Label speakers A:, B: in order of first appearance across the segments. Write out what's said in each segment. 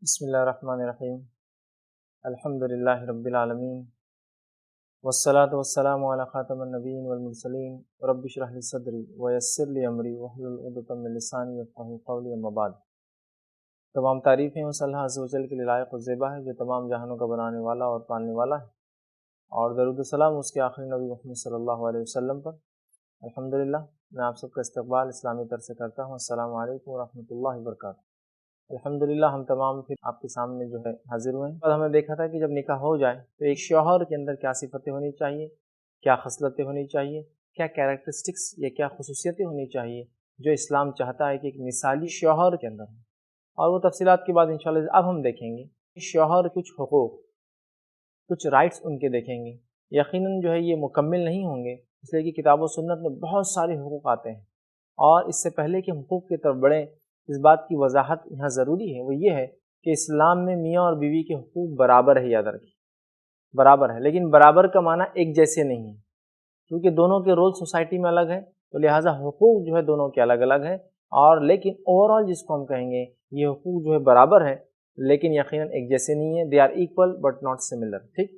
A: بسم اللہ الرحمن الرحیم الحمد للہ رب العالمین والصلاة والسلام علی خاتم النبیین والمرسلین رب اشرح لی صدری ویسر لی امری واحلل عقدۃ من لسانی یفقہوا قولی اما بعد۔ تمام تعریفیں اس اللہ عز و جل کے لیے لائق و زیبا ہے جو تمام جہانوں کا بنانے والا اور پالنے والا ہے، اور درود و سلام اس کے آخری نبی محمد صلی اللہ علیہ وسلم پر۔ الحمدللہ میں آپ سب کا استقبال اسلامی طرز سے کرتا ہوں۔ السلام علیکم ورحمۃ اللہ وبرکاتہ۔ الحمدللہ ہم تمام پھر آپ کے سامنے جو ہے حاضر ہوئے ہیں، اور ہم نے دیکھا تھا کہ جب نکاح ہو جائے تو ایک شوہر کے اندر کیا صفتیں ہونی چاہیے، کیا خصلتیں ہونی چاہیے، کیا کیریکٹرسٹکس یا کیا خصوصیتیں ہونی چاہیے جو اسلام چاہتا ہے کہ ایک مثالی شوہر کے اندر ہو، اور وہ تفصیلات کے بعد انشاءاللہ اب ہم دیکھیں گے شوہر کچھ حقوق، کچھ رائٹس ان کے دیکھیں گے۔ یقیناً جو ہے یہ مکمل نہیں ہوں گے، اس لیے کہ کتاب و سنت میں بہت سارے حقوق آتے ہیں، اور اس سے پہلے کہ ہم حقوق کی طرف بڑھیں اس بات کی وضاحت یہاں ضروری ہے، وہ یہ ہے کہ اسلام میں میاں اور بیوی کے حقوق برابر ہے، یاد رکھیں برابر ہے، لیکن برابر کا معنی ایک جیسے نہیں ہے، کیونکہ دونوں کے رول سوسائٹی میں الگ ہے، تو لہٰذا حقوق جو ہے دونوں کے الگ الگ ہیں، اور لیکن اوورآل جس کو ہم کہیں گے یہ حقوق جو ہے برابر ہے، لیکن یقیناً ایک جیسے نہیں ہے، they are equal but not similar, ٹھیک۔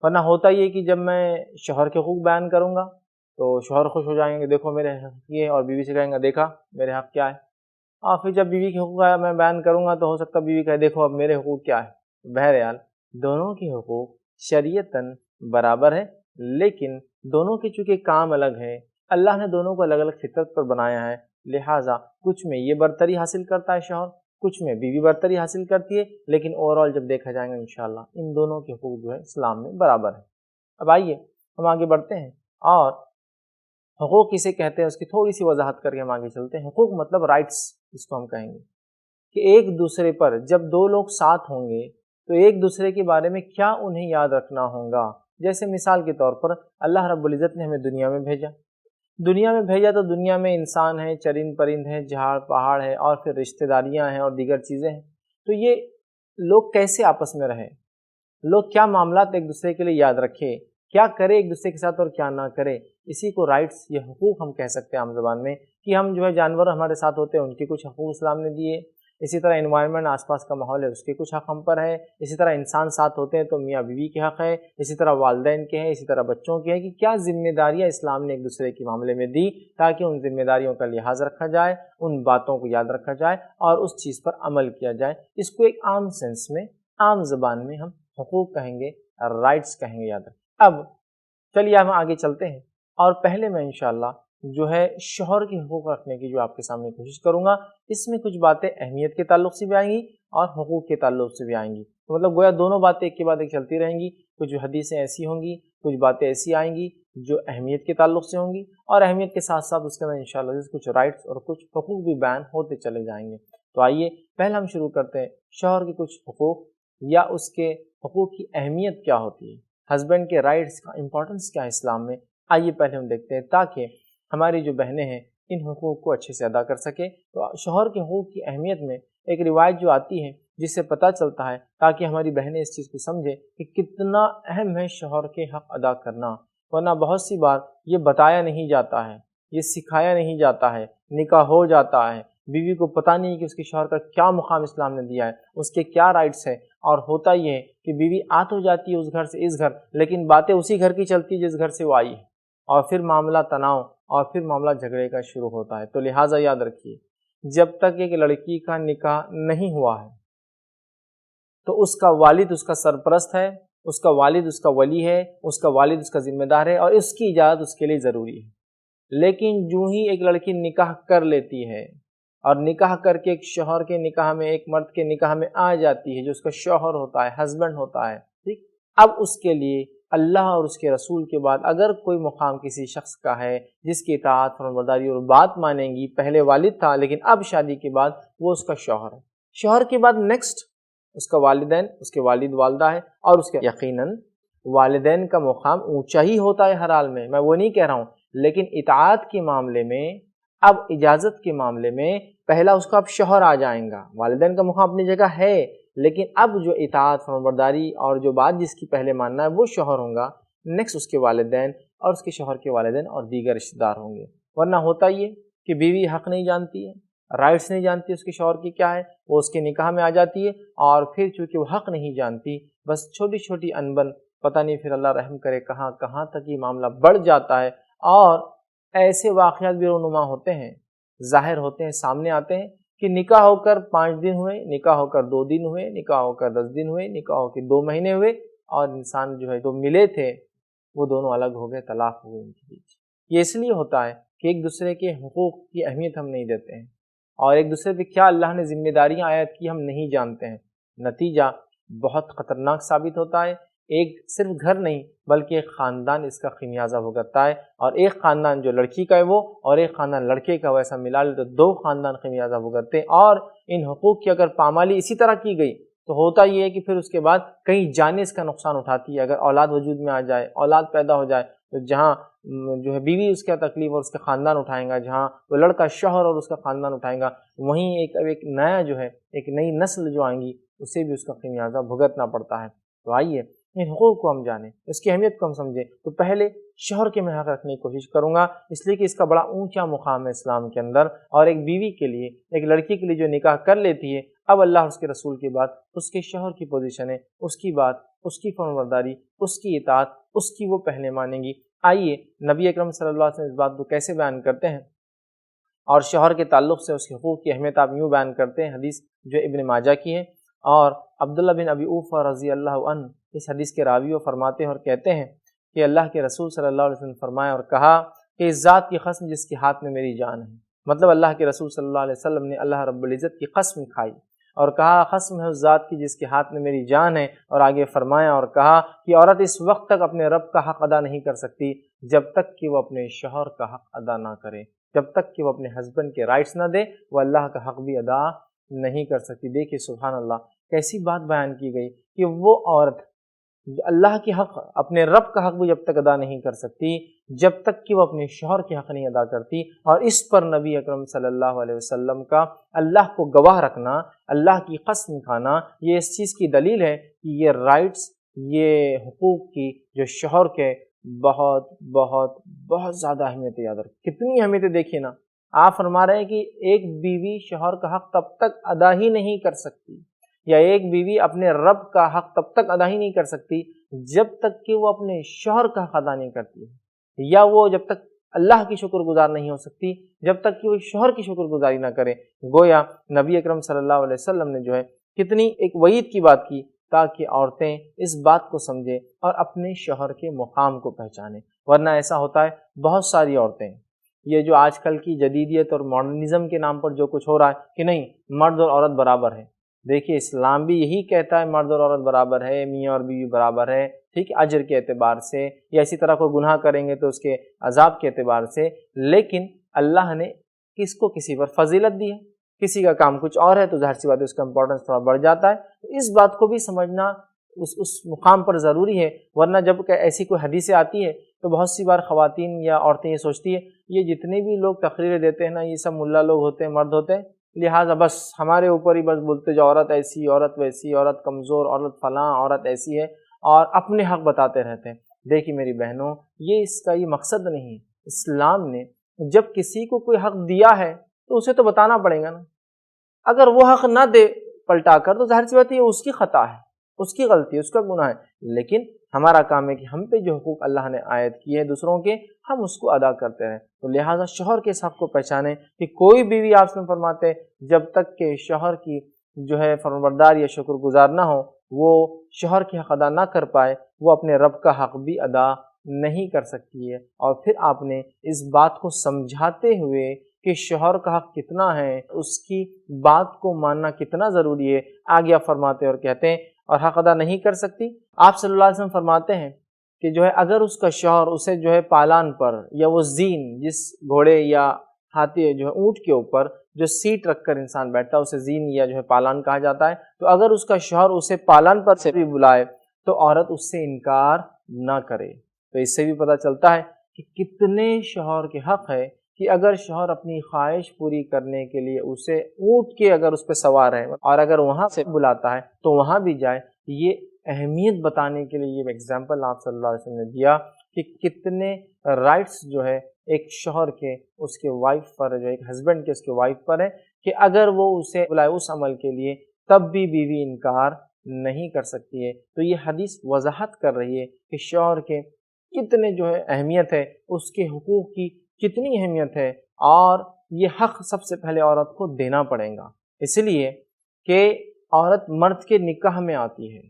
A: ورنہ ہوتا یہ کہ جب میں شوہر کے حقوق بیان کروں گا تو شوہر خوش ہو جائیں گے، دیکھو میرے حق یہ، اور بیوی سے کہیں گے دیکھا میرے حق کیا ہے، اور پھر جب بیوی کے حقوق میں بیان کروں گا تو ہو سکتا ہے بیوی کہے دیکھو اب میرے حقوق کیا ہے۔ بہرحال دونوں کے حقوق شریعتاً برابر ہے، لیکن دونوں کے چونکہ کام الگ ہے، اللہ نے دونوں کو الگ الگ فطرت پر بنایا ہے، لہٰذا کچھ میں یہ برتری حاصل کرتا ہے شوہر، کچھ میں بیوی برتری حاصل کرتی ہے، لیکن اوورآل جب دیکھا جائے گا انشاءاللہ ان دونوں کے حقوق جو ہے اسلام میں برابر ہے۔ اب آئیے ہم آگے بڑھتے ہیں، اور حقوق کسے کہتے ہیں اس کی تھوڑی سی وضاحت کر کے ہم آگے چلتے ہیں۔ حقوق مطلب رائٹس، اس کو ہم کہیں گے کہ ایک دوسرے پر جب دو لوگ ساتھ ہوں گے تو ایک دوسرے کے بارے میں کیا انہیں یاد رکھنا ہوگا۔ جیسے مثال کے طور پر اللہ رب العزت نے ہمیں دنیا میں بھیجا تو دنیا میں انسان ہیں، چرند پرند ہیں، جھاڑ پہاڑ ہے، اور پھر رشتہ داریاں ہیں اور دیگر چیزیں ہیں، تو یہ لوگ کیسے آپس میں رہیں، لوگ کیا معاملات ایک دوسرے کے لیے یاد رکھے، کیا کرے ایک دوسرے کے ساتھ اور کیا نہ کرے، اسی کو رائٹس یا حقوق ہم کہہ سکتے ہیں عام زبان میں، کہ ہم جو ہے جانور ہمارے ساتھ ہوتے ہیں ان کے کچھ حقوق اسلام نے دیے، اسی طرح انوائرمنٹ آس پاس کا ماحول ہے اس کے کچھ حق ہم پر ہے، اسی طرح انسان ساتھ ہوتے ہیں تو میاں بیوی کے حق ہے، اسی طرح والدین کے ہیں، اسی طرح بچوں کے ہیں، کہ کیا ذمہ داریاں اسلام نے ایک دوسرے کے معاملے میں دی تاکہ ان ذمہ داریوں کا لحاظ رکھا جائے، ان باتوں کو یاد رکھا جائے اور اس چیز پر عمل کیا جائے۔ اس کو ایک عام سینس میں، عام زبان میں ہم حقوق کہیں گے، رائٹس کہیں گے، یاد رکھیں۔ اب چلیے ہم آگے چلتے ہیں، اور پہلے میں انشاءاللہ جو ہے شوہر کے حقوق رکھنے کی جو آپ کے سامنے کوشش کروں گا، اس میں کچھ باتیں اہمیت کے تعلق سے بھی آئیں گی اور حقوق کے تعلق سے بھی آئیں گی، تو مطلب گویا دونوں باتیں ایک کے بعد ایک چلتی رہیں گی، کچھ حدیثیں ایسی ہوں گی، کچھ باتیں ایسی آئیں گی جو اہمیت کے تعلق سے ہوں گی، اور اہمیت کے ساتھ ساتھ اس کے میں انشاءاللہ کچھ رائٹس اور کچھ حقوق بھی بیان ہوتے چلے جائیں گے۔ تو آئیے پہلے ہم شروع کرتے ہیں شوہر کے کچھ حقوق، یا اس کے حقوق کی اہمیت کیا ہوتی ہے، ہسبینڈ کے رائٹس کا امپورٹنس کیا ہے اسلام میں۔ آئیے پہلے ہم دیکھتے ہیں تاکہ ہماری جو بہنیں ہیں ان حقوق کو اچھے سے ادا کر سکیں۔ تو شوہر کے حقوق کی اہمیت میں ایک روایت جو آتی ہے جس سے پتہ چلتا ہے، تاکہ ہماری بہنیں اس چیز کو سمجھیں کہ کتنا اہم ہے شوہر کے حق ادا کرنا، ورنہ بہت سی بار یہ بتایا نہیں جاتا ہے، یہ سکھایا نہیں جاتا ہے، نکاح ہو جاتا ہے، بیوی کو پتہ نہیں کہ اس کے شوہر کا کیا مقام اسلام نے دیا ہے، اس کے کیا رائٹس ہیں، اور ہوتا یہ ہے کہ بیوی آ تو جاتی ہے اس گھر سے اس گھر، لیکن باتیں اسی گھر کی چلتی ہے جس گھر سے وہ آئی ہے، اور پھر معاملہ تناؤ اور پھر معاملہ جھگڑے کا شروع ہوتا ہے۔ تو لہٰذا یاد رکھیے جب تک ایک لڑکی کا نکاح نہیں ہوا ہے تو اس کا والد اس کا سرپرست ہے، اس کا والد اس کا ولی ہے، اس کا والد اس کا ذمہ دار ہے، اور اس کی اجازت اس کے لیے ضروری ہے۔ لیکن جو ہی ایک لڑکی نکاح کر لیتی ہے اور نکاح کر کے ایک شوہر کے نکاح میں، ایک مرد کے نکاح میں آ جاتی ہے جو اس کا شوہر ہوتا ہے، ہسبینڈ ہوتا ہے، ٹھیک، اب اس کے لیے اللہ اور اس کے رسول کے بعد اگر کوئی مقام کسی شخص کا ہے جس کی اطاعت فرمانبرداری اور بات مانیں گی، پہلے والد تھا لیکن اب شادی کے بعد وہ اس کا شوہر ہے، شوہر کے بعد نیکسٹ اس کا والدین، اس کے والد والدہ ہے، اور اس کے یقیناً والدین کا مقام اونچا ہی ہوتا ہے ہر حال میں وہ نہیں کہہ رہا ہوں، لیکن اطاعت کے معاملے میں، اب اجازت کے معاملے میں پہلا اس کا اب شوہر آ جائیں گا، والدین کا مقام اپنی جگہ ہے، لیکن اب جو اطاعت فرمانبرداری اور جو بات جس کی پہلے ماننا ہے وہ شوہر ہوں گا، نیکسٹ اس کے والدین اور اس کے شوہر کے والدین اور دیگر رشتہ دار ہوں گے۔ ورنہ ہوتا یہ کہ بیوی حق نہیں جانتی ہے، رائٹس نہیں جانتی اس کے شوہر کی کیا ہے، وہ اس کے نکاح میں آ جاتی ہے، اور پھر چونکہ وہ حق نہیں جانتی، بس چھوٹی چھوٹی انبن پتہ نہیں پھر اللہ رحم کرے کہاں کہاں تک یہ معاملہ بڑھ جاتا ہے، اور ایسے واقعات بھی رونما ہوتے ہیں، ظاہر ہوتے ہیں، سامنے آتے ہیں کہ نکاح ہو کر 5 دن ہوئے، نکاح ہو کر 2 دن ہوئے، نکاح ہو کر 10 دن ہوئے، نکاح ہو کے 2 مہینے ہوئے، اور انسان جو ہے جو ملے تھے وہ دونوں الگ ہو گئے، طلاق ہو گئی ان کے بیچ۔ یہ اس لیے ہوتا ہے کہ ایک دوسرے کے حقوق کی اہمیت ہم نہیں دیتے ہیں، اور ایک دوسرے پہ کیا اللہ نے ذمہ داریاں عائد کی ہم نہیں جانتے ہیں، نتیجہ بہت خطرناک ثابت ہوتا ہے۔ ایک صرف گھر نہیں بلکہ ایک خاندان اس کا خمیازہ بھگتتا ہے، اور ایک خاندان جو لڑکی کا ہے وہ، اور ایک خاندان لڑکے کا، ویسا ملا لے تو 2 خاندان خمیازہ بھگتتے ہیں۔ اور ان حقوق کی اگر پامالی اسی طرح کی گئی تو ہوتا یہ ہے کہ پھر اس کے بعد کئی جانیں اس کا نقصان اٹھاتی ہے۔ اگر اولاد وجود میں آ جائے، اولاد پیدا ہو جائے، تو جہاں جو ہے بیوی اس کا تکلیف اور اس کا خاندان اٹھائیں گا، جہاں وہ لڑکا شوہر اور اس کا خاندان اٹھائیں گا، وہیں ایک نیا جو ہے ایک نئی نسل جو آئیں گی اسے بھی اس کا خمیازہ بھگتنا پڑتا ہے۔ تو آئیے ان حقوق کو ہم جانیں، اس کی اہمیت کو ہم سمجھیں۔ تو پہلے شوہر کے میں حق رکھنے کی کوشش کروں گا، اس لیے کہ اس کا بڑا اونچا مقام ہے اسلام کے اندر، اور ایک بیوی کے لیے، ایک لڑکی کے لیے جو نکاح کر لیتی ہے، اب اللہ اور اس کے رسول کی بات، اس کے شوہر کی پوزیشن ہے، اس کی بات، اس کی فرمانبرداری، اس کی اطاعت، اس کی وہ پہلے مانیں گی۔ آئیے نبی اکرم صلی اللہ علیہ وسلم اس بات کو کیسے بیان کرتے ہیں، اور شوہر کے تعلق سے اس کے حقوق کی اہمیت آپ یوں بیان کرتے ہیں۔ حدیث جو ابن ماجہ کی ہے، اور عبداللہ بن ابی اوفہ رضی اللہ عنہ اس حدیث کے راوی و فرماتے ہیں اور کہتے ہیں کہ اللہ کے رسول صلی اللہ علیہ وسلم فرمایا اور کہا کہ اس ذات کی قسم جس کے ہاتھ میں میری جان ہے، مطلب اللہ کے رسول صلی اللہ علیہ وسلم نے اللہ رب العزت کی قسم کھائی اور کہا قسم ہے اس ذات کی جس کے ہاتھ میں میری جان ہے، اور آگے فرمایا اور کہا کہ عورت اس وقت تک اپنے رب کا حق ادا نہیں کر سکتی جب تک کہ وہ اپنے شوہر کا حق ادا نہ کرے، جب تک کہ وہ اپنے ہسبینڈ کے رائٹس نہ دے وہ اللہ کا حق بھی ادا نہیں کر سکتی۔ دیکھیے سبحان اللہ، کیسی بات بیان کی گئی کہ وہ عورت اللہ کے حق، اپنے رب کا حق بھی جب تک ادا نہیں کر سکتی جب تک کہ وہ اپنے شوہر کے حق نہیں ادا کرتی، اور اس پر نبی اکرم صلی اللہ علیہ وسلم کا اللہ کو گواہ رکھنا، اللہ کی قسم کھانا، یہ اس چیز کی دلیل ہے کہ یہ رائٹس، یہ حقوق کی جو شوہر کے بہت بہت بہت زیادہ اہمیت یاد رکھ، کتنی اہمیت دیکھیے نا۔ آپ فرما رہے ہیں کہ ایک بیوی شوہر کا حق تب تک ادا ہی نہیں کر سکتی، یا ایک بیوی اپنے رب کا حق تب تک ادا ہی نہیں کر سکتی جب تک کہ وہ اپنے شوہر کا حق ادا نہیں کرتی ہے، یا وہ جب تک اللہ کی شکر گزار نہیں ہو سکتی جب تک کہ وہ شوہر کی شکر گزاری نہ کرے۔ گویا نبی اکرم صلی اللہ علیہ وسلم نے جو ہے کتنی ایک وعید کی بات کی تاکہ عورتیں اس بات کو سمجھیں اور اپنے شوہر کے مقام کو پہچانیں، ورنہ ایسا ہوتا ہے بہت ساری عورتیں، یہ جو آج کل کی جدیدیت اور ماڈرنزم کے نام پر جو کچھ ہو رہا ہے کہ نہیں مرد اور عورت برابر ہے، دیکھیے اسلام بھی یہی کہتا ہے مرد اور عورت برابر ہے، میاں اور بیوی برابر ہے، ٹھیک ہے، اجر کے اعتبار سے، یا اسی طرح کوئی گناہ کریں گے تو اس کے عذاب کے اعتبار سے، لیکن اللہ نے کس کو کسی پر فضیلت دی ہے، کسی کا کام کچھ اور ہے تو ظاہر سی بات ہے اس کا امپورٹنس تھوڑا بڑھ جاتا ہے۔ اس بات کو بھی سمجھنا اس مقام پر ضروری ہے، ورنہ جب کہ ایسی کوئی حدیثیں آتی ہے تو بہت سی بار خواتین یا عورتیں یہ سوچتی ہے یہ جتنے بھی لوگ تقریریں دیتے ہیں نا یہ سب ملا لوگ ہوتے ہیں، مرد ہوتے ہیں، لہٰذا بس ہمارے اوپر ہی بس بولتے جو عورت ایسی، عورت ویسی، عورت کمزور، عورت فلاں، عورت ایسی ہے، اور اپنے حق بتاتے رہتے ہیں۔ دیکھیے میری بہنوں، یہ اس کا یہ مقصد نہیں۔ اسلام نے جب کسی کو کوئی حق دیا ہے تو اسے تو بتانا پڑے گا نا، اگر وہ حق نہ دے پلٹا کر تو ظاہر سی بات ہے اس کی خطا ہے، اس کی غلطی ہے، اس کا گناہ ہے، لیکن ہمارا کام ہے کہ ہم پہ جو حقوق اللہ نے عائد کیے ہیں دوسروں کے، ہم اس کو ادا کرتے رہیں۔ تو لہٰذا شوہر کے اس حق کو پہچانیں کہ کوئی بیوی آپ سے فرماتے جب تک کہ شوہر کی جو ہے فرمانبردار یا شکر گزار نہ ہو، وہ شوہر کے حق ادا نہ کر پائے، وہ اپنے رب کا حق بھی ادا نہیں کر سکتی ہے۔ اور پھر آپ نے اس بات کو سمجھاتے ہوئے کہ شوہر کا حق کتنا ہے، اس کی بات کو ماننا کتنا ضروری ہے، آگے آپ فرماتے اور کہتے ہیں اور حق ادا نہیں کر سکتی۔ آپ صلی اللہ علیہ وسلم فرماتے ہیں کہ جو ہے اگر اس کا شوہر اسے جو ہے پالان پر، یا وہ زین جس گھوڑے یا ہاتھی جو ہے اونٹ کے اوپر جو سیٹ رکھ کر انسان بیٹھتا ہے اسے زین یا جو ہے پالان کہا جاتا ہے، تو اگر اس کا شوہر اسے پالان پر سے بھی بلائے تو عورت اس سے انکار نہ کرے۔ تو اس سے بھی پتہ چلتا ہے کہ کتنے شوہر کے حق ہے کہ اگر شوہر اپنی خواہش پوری کرنے کے لیے اسے اونٹ کے اگر اس پہ سوار ہے اور اگر وہاں سے بلاتا ہے تو وہاں بھی جائے۔ یہ اہمیت بتانے کے لیے یہ ایگزامپل آپ صلی اللہ علیہ وسلم نے دیا کہ کتنے رائٹس جو ہے ایک شوہر کے اس کے وائف پر، جو ایک ہسبینڈ کے اس کے وائف پر ہے، کہ اگر وہ اسے بلائے اس عمل کے لیے تب بھی بیوی انکار نہیں کر سکتی ہے۔ تو یہ حدیث وضاحت کر رہی ہے کہ شوہر کے کتنے جو ہے اہمیت ہے، اس کے حقوق کی کتنی اہمیت ہے، اور یہ حق سب سے پہلے عورت کو دینا پڑے گا، اس لیے کہ عورت مرد کے نکاح میں آتی ہے،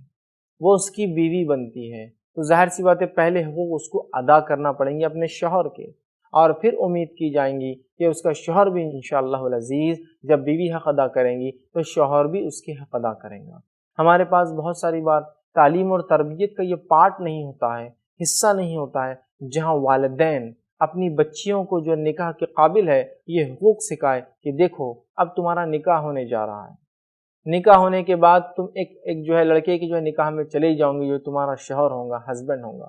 A: وہ اس کی بیوی بنتی ہے، تو ظاہر سی بات ہے پہلے حقوق اس کو ادا کرنا پڑیں گے اپنے شوہر کے، اور پھر امید کی جائیں گی کہ اس کا شوہر بھی انشاءاللہ العزیز جب بیوی حق ادا کریں گی تو شوہر بھی اس کے حق ادا کریں گا۔ ہمارے پاس بہت ساری بار تعلیم اور تربیت کا یہ پارٹ نہیں ہوتا ہے، حصہ نہیں ہوتا ہے، جہاں والدین اپنی بچیوں کو جو نکاح کے قابل ہے یہ حقوق سکھائے کہ دیکھو اب تمہارا نکاح ہونے جا رہا ہے، نکاح ہونے کے بعد تم ایک جو ہے لڑکے کی جو ہے نکاح میں چلے جاؤں گے، جو تمہارا شوہر ہوگا، ہسبینڈ ہوگا،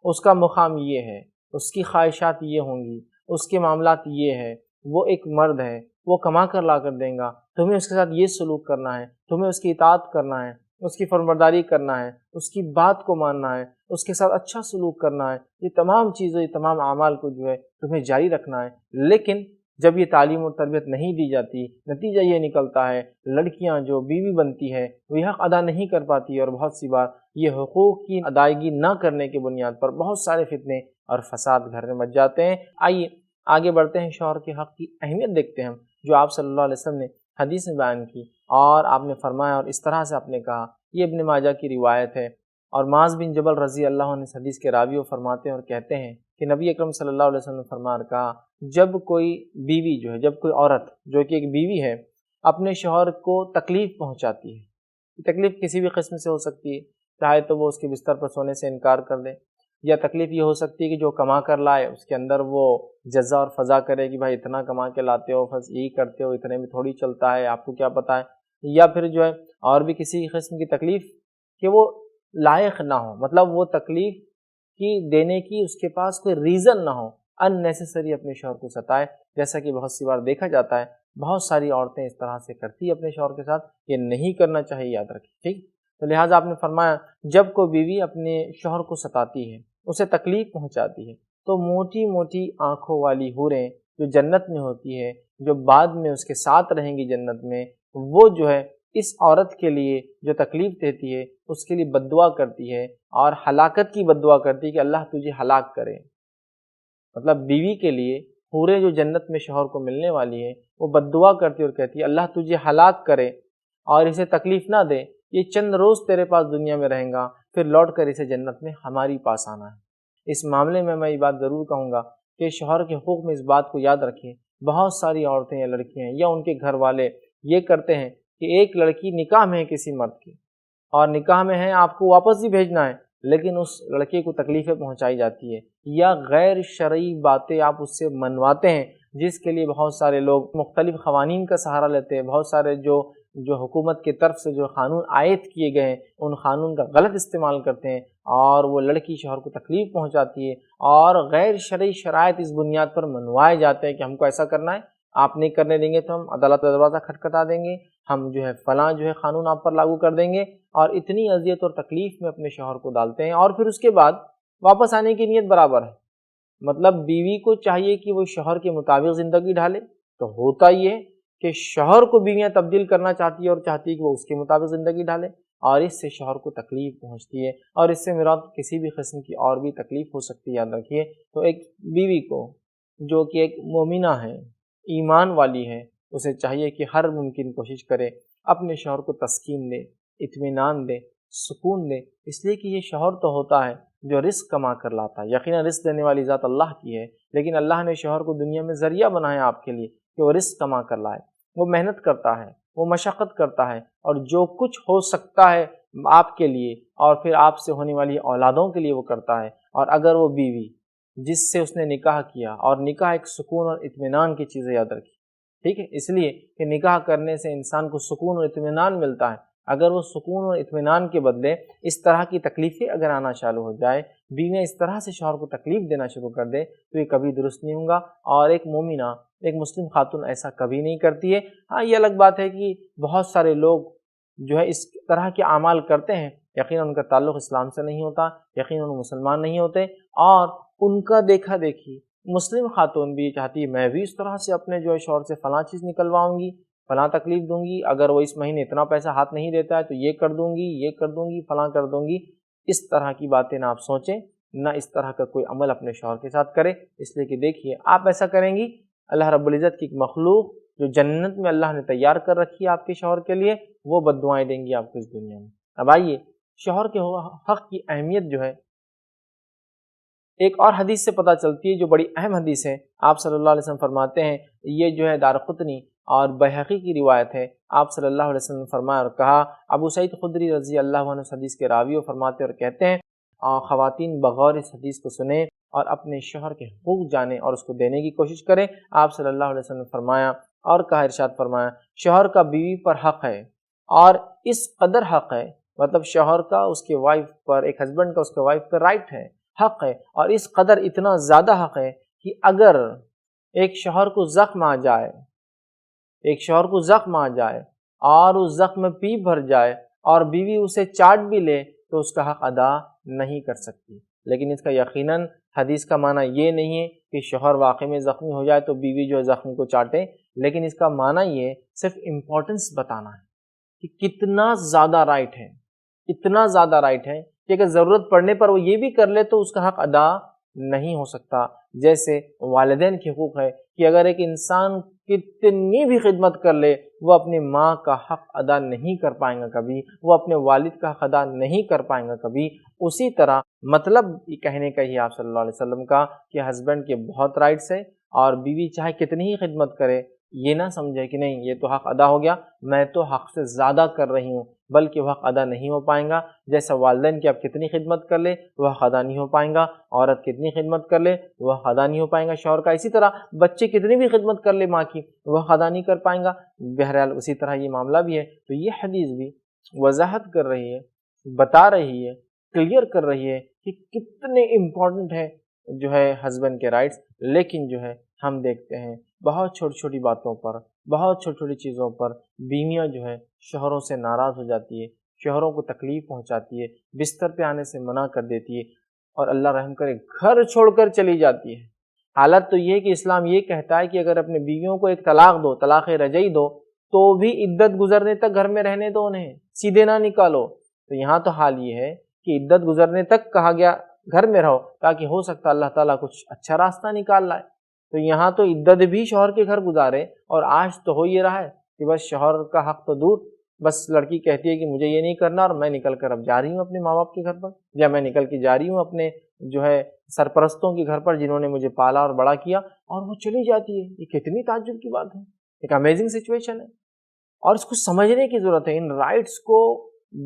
A: اس کا مقام یہ ہے، اس کی خواہشات یہ ہوں گی، اس کے معاملات یہ ہے، وہ ایک مرد ہے، وہ کما کر لا کر دیں گا، تمہیں اس کے ساتھ یہ سلوک کرنا ہے، تمہیں اس کی اطاعت کرنا ہے، اس کی فرمانبرداری کرنا ہے، اس کی بات کو ماننا ہے، اس کے ساتھ اچھا سلوک کرنا ہے، یہ تمام چیزیں، یہ تمام اعمال کو جو ہے تمہیں جاری رکھنا ہے۔ لیکن جب یہ تعلیم اور تربیت نہیں دی جاتی، نتیجہ یہ نکلتا ہے لڑکیاں جو بیوی بنتی ہے وہ حق ادا نہیں کر پاتی، اور بہت سی بار یہ حقوق کی ادائیگی نہ کرنے کی بنیاد پر بہت سارے فتنے اور فساد گھر میں مچ جاتے ہیں۔ آئیے آگے بڑھتے ہیں، شوہر کے حق کی اہمیت دیکھتے ہیں ہم، جو آپ صلی اللہ علیہ وسلم نے حدیث میں بیان کی، اور آپ نے فرمایا اور اس طرح سے آپ نے کہا۔ یہ ابن ماجہ کی روایت ہے، اور معاذ بن جبل رضی اللہ عنہ اس حدیث کے راوی فرماتے ہیں اور کہتے ہیں کہ نبی اکرم صلی اللہ علیہ وسلم نے فرمایا کہا، جب کوئی بیوی جو ہے، جب کوئی عورت جو کہ ایک بیوی ہے اپنے شوہر کو تکلیف پہنچاتی ہے، تکلیف کسی بھی قسم سے ہو سکتی ہے، چاہے تو وہ اس کے بستر پر سونے سے انکار کر دے، یا تکلیف یہ ہو سکتی ہے کہ جو کما کر لائے اس کے اندر وہ جزا اور فضا کرے کہ بھائی اتنا کما کے لاتے ہو، بس یہی کرتے ہو، اتنے میں تھوڑی چلتا ہے، آپ کو کیا پتہ ہے، یا پھر جو ہے اور بھی کسی قسم کی تکلیف کہ وہ لائق نہ ہو، مطلب وہ تکلیف کی دینے کی اس کے پاس کوئی ریزن نہ ہو، ان نیسیسری اپنے شوہر کو ستائے، جیسا کہ بہت سی بار دیکھا جاتا ہے، بہت ساری عورتیں اس طرح سے کرتی ہیں اپنے شوہر کے ساتھ، یہ نہیں کرنا چاہیے، یاد رکھیں، ٹھیک۔ تو لہٰذا آپ نے فرمایا جب کوئی بیوی اپنے شوہر کو ستاتی ہے، اسے تکلیف پہنچاتی ہے، تو موٹی موٹی آنکھوں والی حوریں جو جنت میں ہوتی ہے، جو بعد میں اس کے ساتھ رہیں گی جنت میں، وہ جو ہے اس عورت کے لیے جو تکلیف دیتی ہے اس کے لیے بد دعا کرتی ہے، اور ہلاکت کی بد دعا کرتی ہے کہ اللہ تجھے ہلاک کرے۔ مطلب بیوی کے لیے حوریں جو جنت میں شوہر کو ملنے والی ہے وہ بد دعا کرتی اور کہتی ہے اللہ تجھے ہلاک کرے اور اسے تکلیف نہ دے، یہ چند روز تیرے پاس دنیا میں رہیں گا، پھر لوٹ کر اسے جنت میں ہماری پاس آنا ہے۔ اس معاملے میں یہ بات ضرور کہوں گا کہ شوہر کے حقوق میں اس بات کو یاد رکھیں، بہت ساری عورتیں یا لڑکیاں یا ان کے گھر والے یہ کرتے ہیں کہ ایک لڑکی نکاح میں ہے کسی مرد کی، اور نکاح میں ہے، آپ کو واپس بھی بھیجنا ہے، لیکن اس لڑکے کو تکلیفیں پہنچائی جاتی ہے، یا غیر شرعی باتیں آپ اس سے منواتے ہیں، جس کے لیے بہت سارے لوگ مختلف قوانین کا سہارا لیتے ہیں، بہت سارے جو حکومت کی طرف سے جو قانون عائد کیے گئے ہیں ان قانون کا غلط استعمال کرتے ہیں، اور وہ لڑکی شوہر کو تکلیف پہنچاتی ہے، اور غیر شرعی شرائط اس بنیاد پر منوائے جاتے ہیں کہ ہم کو ایسا کرنا ہے، آپ نہیں کرنے دیں گے تو ہم عدالت کا دروازہ کھٹکھٹا دیں گے، ہم جو ہے فلاں جو ہے قانون آپ پر لاگو کر دیں گے، اور اتنی اذیت اور تکلیف میں اپنے شوہر کو ڈالتے ہیں، اور پھر اس کے بعد واپس آنے کی نیت برابر ہے۔ مطلب بیوی کو چاہیے کہ وہ شوہر کے مطابق زندگی ڈھالے، تو ہوتا یہ ہے کہ شوہر کو بیویاں تبدیل کرنا چاہتی ہے اور چاہتی ہے کہ وہ اس کے مطابق زندگی ڈھالے، اور اس سے شوہر کو تکلیف پہنچتی ہے، اور اس سے مراد کسی بھی قسم کی اور بھی تکلیف ہو سکتی ہے، یاد رکھیے۔ تو ایک بیوی کو جو کہ ایک مومنہ ہے، ایمان والی ہے، اسے چاہیے کہ ہر ممکن کوشش کرے اپنے شوہر کو تسکین دے، اطمینان دے، سکون دے، اس لیے کہ یہ شوہر تو ہوتا ہے جو رزق کما کر لاتا ہے، یقیناً رزق دینے والی ذات اللہ کی ہے، لیکن اللہ نے شوہر کو دنیا میں ذریعہ بنایا آپ کے لیے کہ وہ رزق کما کر لائے، وہ محنت کرتا ہے، وہ مشقت کرتا ہے، اور جو کچھ ہو سکتا ہے آپ کے لیے اور پھر آپ سے ہونے والی اولادوں کے لیے وہ کرتا ہے۔ اور اگر وہ بیوی جس سے اس نے نکاح کیا، اور نکاح ایک سکون اور اطمینان کی چیز ہے، یاد رکھیے، ٹھیک ہے، اس لیے کہ نکاح کرنے سے انسان کو سکون اور اطمینان ملتا ہے، اگر وہ سکون اور اطمینان کے بدلے اس طرح کی تکلیفیں اگر آنا چالو ہو جائے، بیویاں اس طرح سے شوہر کو تکلیف دینا شروع کر دے، تو یہ کبھی درست نہیں ہوگا، اور ایک مومنہ، ایک مسلم خاتون ایسا کبھی نہیں کرتی ہے۔ ہاں یہ الگ بات ہے کہ بہت سارے لوگ جو ہے اس طرح کے اعمال کرتے ہیں، یقیناً ان کا تعلق اسلام سے نہیں ہوتا، یقیناً وہ مسلمان نہیں ہوتے، اور ان کا دیکھا دیکھی مسلم خاتون بھی چاہتی ہے میں بھی اس طرح سے اپنے جو ہے شوہر سے فلاں چیز نکلواؤں گی، فلاں تکلیف دوں گی، اگر وہ اس مہینے اتنا پیسہ ہاتھ نہیں دیتا ہے تو یہ کر دوں گی، یہ کر دوں گی، فلاں کر دوں گی۔ اس طرح کی باتیں نہ آپ سوچیں، نہ اس طرح کا کوئی عمل اپنے شوہر کے ساتھ کریں، اس لیے کہ دیکھیے آپ ایسا کریں گی، اللہ رب العزت کی ایک مخلوق جو جنت میں اللہ نے تیار کر رکھی ہے آپ کے شوہر کے لیے، وہ بد دعائیں دیں گی آپ کو اس دنیا میں۔ اب آئیے شوہر کے حق کی اہمیت جو ہے ایک اور حدیث سے پتہ چلتی ہے جو بڑی اہم حدیث ہے۔ آپ صلی اللہ علیہ وسلم فرماتے ہیں، یہ جو ہے دارقطنی اور بیہقی کی روایت ہے، آپ صلی اللہ علیہ وسلم نے فرمایا اور کہا، ابو سعید خدری رضی اللہ عنہ اس حدیث کے راوی اور فرماتے اور کہتے ہیں، خواتین بغور اس حدیث کو سنیں اور اپنے شوہر کے حقوق جانیں اور اس کو دینے کی کوشش کریں۔ آپ صلی اللہ علیہ وسلم نے فرمایا اور کہا، ارشاد فرمایا، شوہر کا بیوی پر حق ہے اور اس قدر حق ہے، مطلب شوہر کا اس کے وائف پر، ایک ہسبینڈ کا اس کے وائف پر رائٹ ہے، حق ہے، اور اس قدر اتنا زیادہ حق ہے کہ اگر ایک شوہر کو زخم آ جائے، ایک شوہر کو زخم آ جائے اور اس زخم میں پیپ بھر جائے اور بیوی اسے چاٹ بھی لے تو اس کا حق ادا نہیں کر سکتی۔ لیکن اس کا یقیناً حدیث کا معنی یہ نہیں ہے کہ شوہر واقعی میں زخمی ہو جائے تو بیوی جو ہے زخم کو چاٹے، لیکن اس کا معنی یہ صرف امپورٹنس بتانا ہے کہ کتنا زیادہ رائٹ ہے، اتنا زیادہ رائٹ ہے کہ اگر ضرورت پڑنے پر وہ یہ بھی کر لے تو اس کا حق ادا نہیں ہو سکتا۔ جیسے والدین کے حقوق ہے کہ اگر ایک انسان کتنی بھی خدمت کر لے وہ اپنی ماں کا حق ادا نہیں کر پائیں گا کبھی، وہ اپنے والد کا حق ادا نہیں کر پائیں گا کبھی۔ اسی طرح مطلب یہ کہنے کا ہی آپ صلی اللہ علیہ وسلم کا کہ ہسبینڈ کے بہت رائٹس ہیں اور بیوی چاہے کتنی ہی خدمت کرے یہ نہ سمجھے کہ نہیں یہ تو حق ادا ہو گیا، میں تو حق سے زیادہ کر رہی ہوں، بلکہ وہ حق ادا نہیں ہو پائیں گا۔ جیسا والدین کی آپ کتنی خدمت کر لے وہ حق ادا نہیں ہو پائیں گا، عورت کتنی خدمت کر لے وہ حق ادا نہیں ہو پائیں گا شوہر کا، اسی طرح بچے کتنی بھی خدمت کر لے ماں کی وہ حق ادا نہیں کر پائیں گا۔ بہرحال اسی طرح یہ معاملہ بھی ہے، تو یہ حدیث بھی وضاحت کر رہی ہے، بتا رہی ہے، کلیئر کر رہی ہے کہ کتنے امپورٹنٹ ہے جو ہے ہسبینڈ کے رائٹس۔ لیکن جو ہے ہم دیکھتے ہیں بہت چھوٹی چھوٹی باتوں پر، بہت چھوٹی چھوٹی چیزوں پر بیویاں جو ہے شوہروں سے ناراض ہو جاتی ہے، شوہروں کو تکلیف پہنچاتی ہے، بستر پہ آنے سے منع کر دیتی ہے اور اللہ رحم کرے گھر چھوڑ کر چلی جاتی ہے۔ حالت تو یہ ہے کہ اسلام یہ کہتا ہے کہ اگر اپنے بیویوں کو ایک طلاق دو، طلاق رجعی دو، تو بھی عدت گزرنے تک گھر میں رہنے دو، انہیں سیدھے نہ نکالو۔ تو یہاں تو حال یہ ہے کہ عدت گزرنے تک کہا گیا گھر میں رہو تاکہ ہو سکتا اللہ تعالیٰ کچھ اچھا راستہ نکال لائے۔ تو یہاں تو عدت بھی شوہر کے گھر گزارے، اور آج تو ہو یہ رہا ہے کہ بس شوہر کا حق تو دور، بس لڑکی کہتی ہے کہ مجھے یہ نہیں کرنا اور میں نکل کر اب جا رہی ہوں اپنے ماں باپ کے گھر پر، یا میں نکل کے جا رہی ہوں اپنے جو ہے سرپرستوں کے گھر پر جنہوں نے مجھے پالا اور بڑا کیا، اور وہ چلی جاتی ہے۔ یہ کتنی تعجب کی بات ہے، ایک امیزنگ سچویشن ہے، اور اس کو سمجھنے کی ضرورت ہے۔ ان رائٹس کو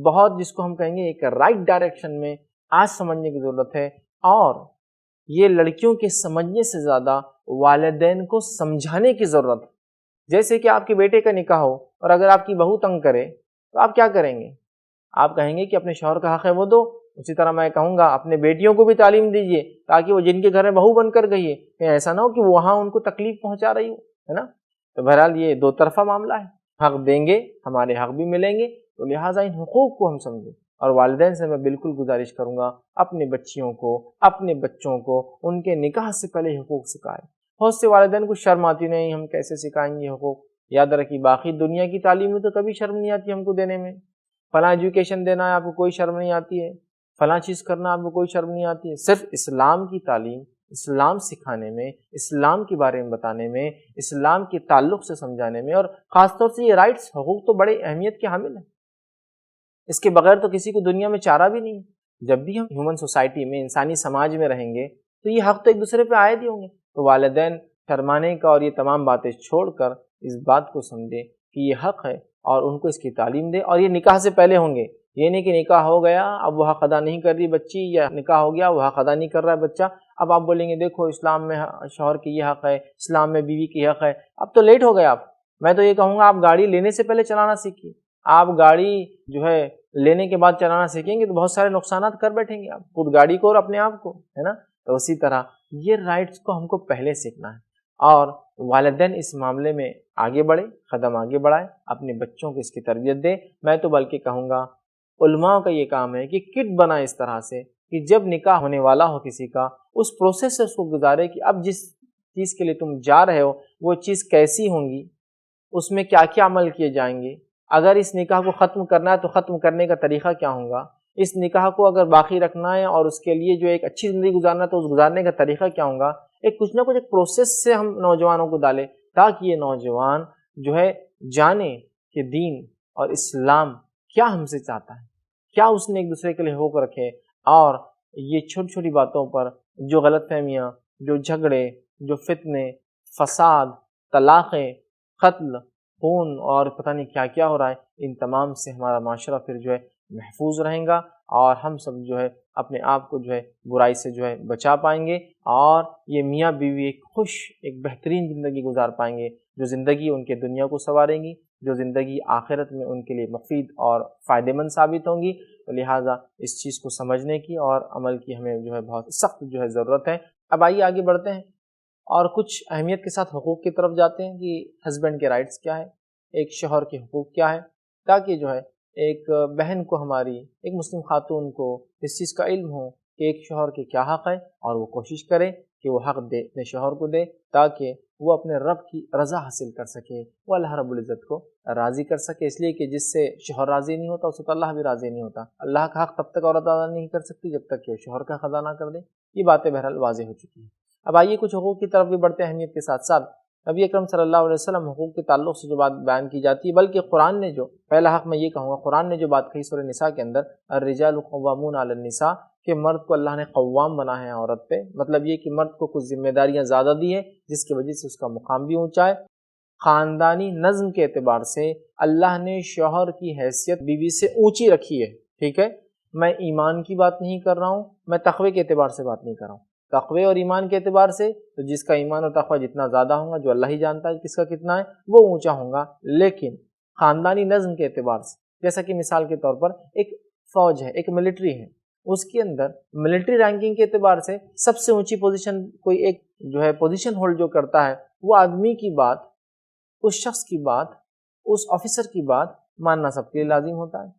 A: بہت، جس کو ہم کہیں گے ایک رائٹ ڈائریکشن میں آج سمجھنے کی ضرورت ہے، اور یہ لڑکیوں کے سمجھنے سے زیادہ والدین کو سمجھانے کی ضرورت ہے۔ جیسے کہ آپ کے بیٹے کا نکاح ہو اور اگر آپ کی بہو تنگ کرے تو آپ کیا کریں گے؟ آپ کہیں گے کہ اپنے شوہر کا حق ہے وہ دو۔ اسی طرح میں کہوں گا اپنے بیٹیوں کو بھی تعلیم دیجیے تاکہ وہ جن کے گھر میں بہو بن کر گئی ہے کہیں ایسا نہ ہو کہ وہاں ان کو تکلیف پہنچا رہی ہو، ہے نا۔ تو بہرحال یہ دو طرفہ معاملہ ہے، حق دیں گے ہمارے حق بھی ملیں گے، تو لہٰذا ان حقوق کو ہم سمجھیں۔ اور والدین سے میں بالکل گزارش کروں گا اپنے بچیوں کو، اپنے بچوں کو ان کے نکاح سے پہلے حقوق سکھائیں۔ بہت سے والدین کو شرم آتی، نہیں ہم کیسے سکھائیں گے حقوق؟ یاد رکھیے باقی دنیا کی تعلیم میں تو کبھی شرم نہیں آتی ہم کو دینے میں، فلاں ایجوکیشن دینا ہے آپ کو کوئی شرم نہیں آتی ہے، فلاں چیز کرنا آپ کو کوئی شرم نہیں آتی ہے۔ صرف اسلام کی تعلیم، اسلام سکھانے میں، اسلام کے بارے میں بتانے میں، اسلام کے تعلق سے سمجھانے میں، اور خاص طور سے یہ رائٹس، حقوق تو بڑے اہمیت کے حامل ہیں، اس کے بغیر تو کسی کو دنیا میں چارہ بھی نہیں ہے۔ جب بھی ہم ہیومن سوسائٹی میں، انسانی سماج میں رہیں گے تو یہ حق تو ایک دوسرے پہ عائد ہی ہوں گے۔ تو والدین شرمانے کا اور یہ تمام باتیں چھوڑ کر اس بات کو سمجھیں کہ یہ حق ہے اور ان کو اس کی تعلیم دے، اور یہ نکاح سے پہلے ہوں گے۔ یہ نہیں کہ نکاح ہو گیا اب وہ حق ادا نہیں کر رہی بچی، یا نکاح ہو گیا وہ حق ادا نہیں کر رہا ہے بچہ، اب آپ بولیں گے دیکھو اسلام میں شوہر کی یہ حق ہے، اسلام میں بیوی کی حق ہے، اب تو لیٹ ہو گیا۔ آپ میں تو یہ کہوں گا آپ گاڑی لینے سے پہلے چلانا سیکھیے۔ آپ گاڑی جو ہے لینے کے بعد چلانا سیکھیں گے تو بہت سارے نقصانات کر بیٹھیں گے آپ، خود گاڑی کو اور اپنے آپ کو، ہے نا۔ تو اسی طرح یہ رائٹس کو ہم کو پہلے سیکھنا ہے، اور والدین اس معاملے میں آگے بڑھے، قدم آگے بڑھائے، اپنے بچوں کو اس کی تربیت دے۔ میں تو بلکہ کہوں گا علماء کا یہ کام ہے کہ کٹ بنائے اس طرح سے کہ جب نکاح ہونے والا ہو کسی کا، اس پروسیس سے اس کو گزارے کہ اب جس چیز کے لیے تم جا رہے ہو وہ چیز کیسی ہوں گی، اس میں کیا کیا عمل کیے جائیں گے، اگر اس نکاح کو ختم کرنا ہے تو ختم کرنے کا طریقہ کیا ہوگا، اس نکاح کو اگر باقی رکھنا ہے اور اس کے لیے جو ایک اچھی زندگی گزارنا ہے تو اس گزارنے کا طریقہ کیا ہوگا، ایک کچھ نہ کچھ ایک پروسیس سے ہم نوجوانوں کو ڈالیں تاکہ یہ نوجوان جو ہے جانے کہ دین اور اسلام کیا ہم سے چاہتا ہے، کیا اس نے ایک دوسرے کے لیے حقوق رکھے، اور یہ چھوٹی چھوٹی باتوں پر جو غلط فہمیاں، جو جھگڑے، جو فتنے، فساد، طلاقیں، قتل، خون اور پتہ نہیں کیا کیا ہو رہا ہے، ان تمام سے ہمارا معاشرہ پھر جو ہے محفوظ رہیں گا اور ہم سب جو ہے اپنے آپ کو جو ہے برائی سے جو ہے بچا پائیں گے، اور یہ میاں بیوی ایک خوش، ایک بہترین زندگی گزار پائیں گے، جو زندگی ان کے دنیا کو سنواریں گی، جو زندگی آخرت میں ان کے لیے مفید اور فائدہ مند ثابت ہوں گی۔ تو لہٰذا اس چیز کو سمجھنے کی اور عمل کی ہمیں جو ہے بہت سخت جو ہے ضرورت ہے۔ اب آئیے آگے بڑھتے ہیں اور کچھ اہمیت کے ساتھ حقوق کی طرف جاتے ہیں کہ ہسبینڈ کے رائٹس کیا ہے، ایک شوہر کے حقوق کیا ہے، تاکہ جو ہے ایک بہن کو، ہماری ایک مسلم خاتون کو اس چیز کا علم ہو کہ ایک شوہر کے کیا حق ہے، اور وہ کوشش کرے کہ وہ حق دے اپنے شوہر کو دے تاکہ وہ اپنے رب کی رضا حاصل کر سکے، وہ اللہ رب العزت کو راضی کر سکے، اس لیے کہ جس سے شوہر راضی نہیں ہوتا اس سے تو اللہ بھی راضی نہیں ہوتا۔ اللہ کا حق تب تک عورت ادا نہیں کر سکتی جب تک کہ شوہر کا ادا نہ کر دے۔ یہ باتیں بہرحال واضح ہو چکی ہیں۔ اب آئیے کچھ حقوق کی طرف بھی بڑھتے ہیں اہمیت کے ساتھ ساتھ۔ نبی اکرم صلی اللہ علیہ وسلم حقوق کے تعلق سے جو بات بیان کی جاتی ہے، بلکہ قرآن نے جو پہلا حق میں یہ کہوں گا، قرآن نے جو بات کہی سورہ نساء کے اندر، الرجال قوامون علی النساء، کہ مرد کو اللہ نے قوام بنا ہے عورت پہ، مطلب یہ کہ مرد کو کچھ ذمہ داریاں زیادہ دی ہیں جس کی وجہ سے اس کا مقام بھی اونچا ہے۔ خاندانی نظم کے اعتبار سے اللہ نے شوہر کی حیثیت بیوی سے اونچی رکھی ہے، ٹھیک ہے، میں ایمان کی بات نہیں کر رہا ہوں، میں تقوی کے اعتبار سے بات نہیں کر رہا ہوں۔ تقوی اور ایمان کے اعتبار سے تو جس کا ایمان اور تقوی جتنا زیادہ ہوگا، جو اللہ ہی جانتا ہے کس کا کتنا ہے، وہ اونچا ہوگا، لیکن خاندانی نظم کے اعتبار سے، جیسا کہ مثال کے طور پر ایک فوج ہے، ایک ملٹری ہے، اس کے اندر ملٹری رینکنگ کے اعتبار سے سب سے اونچی پوزیشن کوئی ایک جو ہے پوزیشن ہولڈ جو کرتا ہے، وہ آدمی کی بات، اس شخص کی بات، اس آفیسر کی بات ماننا سب کے لیے لازم ہوتا ہے۔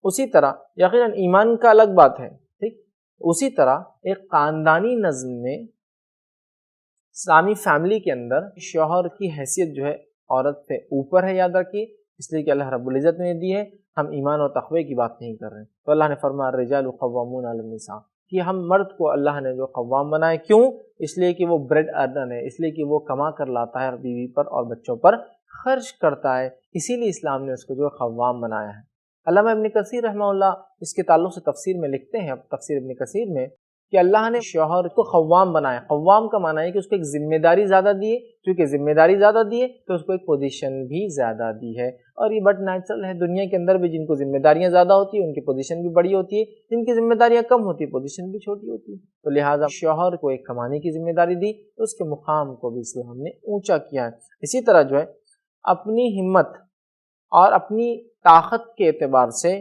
A: اسی طرح یقیناً ایمان کا الگ بات ہے، ٹھیک، اسی طرح ایک خاندانی نظم میں اسلامی فیملی کے اندر شوہر کی حیثیت جو ہے عورت سے اوپر ہے، یاد رکھیے، اس لیے کہ اللہ رب العزت نے دی ہے، ہم ایمان اور تقوی کی بات نہیں کر رہے ہیں۔ تو اللہ نے فرمایا الرجال قوامون علی النساء، کہ ہم مرد کو اللہ نے جو قوام بنائے، کیوں؟ اس لیے کہ وہ بریڈ ارنر ہے، اس لیے کہ وہ کما کر لاتا ہے، بیوی پر اور بچوں پر خرچ کرتا ہے، اسی لیے اسلام نے اس کو جو قوام بنایا ہے۔ علامہ ابن کثیر رحمہ اللہ اس کے تعلق سے تفسیر میں لکھتے ہیں، تفسیر ابن کثیر میں، کہ اللہ نے شوہر کو قوام بنایا۔ قوام کا معنی ہے کہ اس کو ایک ذمہ داری زیادہ دی ہے، کیونکہ ذمہ داری زیادہ دی ہے تو اس کو ایک پوزیشن بھی زیادہ دی ہے، اور یہ بٹ نیچرل ہے، دنیا کے اندر بھی جن کو ذمہ داریاں زیادہ ہوتی ہیں ان کی پوزیشن بھی بڑی ہوتی ہے، جن کی ذمہ داریاں کم ہوتی ہیں پوزیشن بھی چھوٹی ہوتی ہے۔ تو لہٰذا شوہر کو ایک کمانے کی ذمہ داری دی تو اس کے مقام کو بھی اسلام نے اونچا کیا ہے۔ اسی طرح جو ہے اپنی ہمت اور اپنی طاقت کے اعتبار سے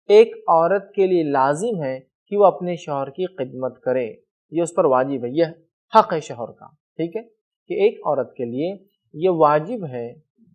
A: ایک عورت کے لیے لازم ہے کہ وہ اپنے شوہر کی خدمت کرے، یہ اس پر واجب ہے، یہ حق ہے شوہر کا، ٹھیک ہے، کہ ایک عورت کے لیے یہ واجب ہے،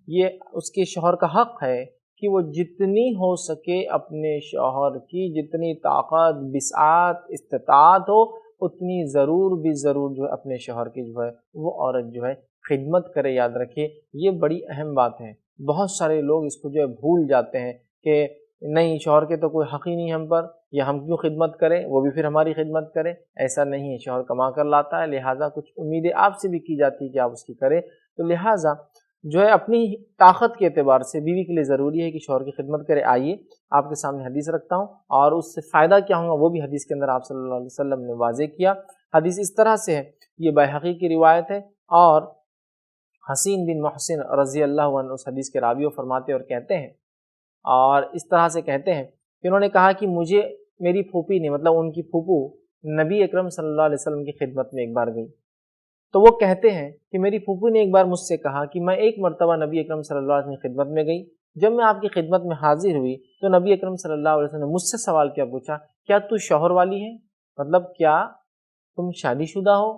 A: یہ اس کے شوہر کا حق ہے کہ وہ جتنی ہو سکے اپنے شوہر کی جتنی طاقت، وسعت، استطاعت ہو اتنی ضرور جو ہے اپنے شوہر کی جو ہے وہ عورت جو ہے خدمت کرے۔ یاد رکھیے یہ بڑی اہم بات ہے، بہت سارے لوگ اس کو جو ہے بھول جاتے ہیں کہ نہیں شوہر کے تو کوئی حق ہی نہیں ہم پر، یا ہم کیوں خدمت کریں، وہ بھی پھر ہماری خدمت کرے۔ ایسا نہیں ہے، شوہر کما کر لاتا ہے، لہٰذا کچھ امیدیں آپ سے بھی کی جاتی ہے کہ آپ اس کی کریں، تو لہٰذا جو ہے اپنی طاقت کے اعتبار سے بیوی کے لیے ضروری ہے کہ شوہر کی خدمت کرے۔ آئیے آپ کے سامنے حدیث رکھتا ہوں اور اس سے فائدہ کیا ہوگا وہ بھی حدیث کے اندر آپ صلی اللہ علیہ وسلم نے واضح کیا۔ حدیث اس طرح سے ہے، یہ بیہقی کی روایت ہے، اور حسین بن محسن رضی اللہ عنہ اس حدیث کے راوی فرماتے اور کہتے ہیں، اور اس طرح سے کہتے ہیں کہ انہوں نے کہا کہ مجھے میری پھوپھی نے، مطلب ان کی پھوپھو نبی اکرم صلی اللہ علیہ وسلم کی خدمت میں ایک بار گئی، تو وہ کہتے ہیں کہ میری پھوپھی نے ایک بار مجھ سے کہا کہ میں ایک مرتبہ نبی اکرم صلی اللہ علیہ وسلم کی خدمت میں گئی، جب میں آپ کی خدمت میں حاضر ہوئی تو نبی اکرم صلی اللہ علیہ وسلم نے مجھ سے سوال کیا پوچھا، کیا تو شوہر والی ہے، مطلب کیا تم شادی شدہ ہو؟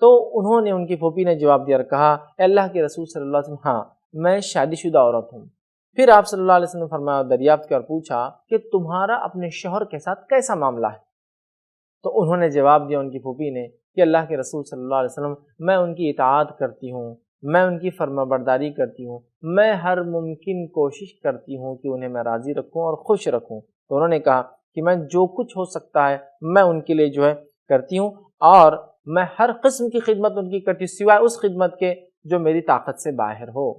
A: تو انہوں نے، ان کی پھوپھی نے جواب دیا اور کہا، اے اللہ کے رسول صلی اللہ علیہ وسلم، ہاں میں شادی شدہ عورت ہوں۔ پھر آپ صلی اللہ علیہ وسلم نے فرمایا، دریافت کیا اور پوچھا کہ تمہارا اپنے شوہر کے ساتھ کیسا معاملہ ہے؟ تو انہوں نے جواب دیا، ان کی پھوپھی نے، کہ اللہ کے رسول صلی اللہ علیہ وسلم میں ان کی اطاعت کرتی ہوں، میں ان کی فرما برداری کرتی ہوں، میں ہر ممکن کوشش کرتی ہوں کہ انہیں میں راضی رکھوں اور خوش رکھوں۔ تو انہوں نے کہا کہ میں جو کچھ ہو سکتا ہے میں ان کے لیے جو ہے کرتی ہوں، اور میں ہر قسم کی خدمت ان کی کرتی ہوں سوائے اس خدمت کے جو میری طاقت سے باہر ہو۔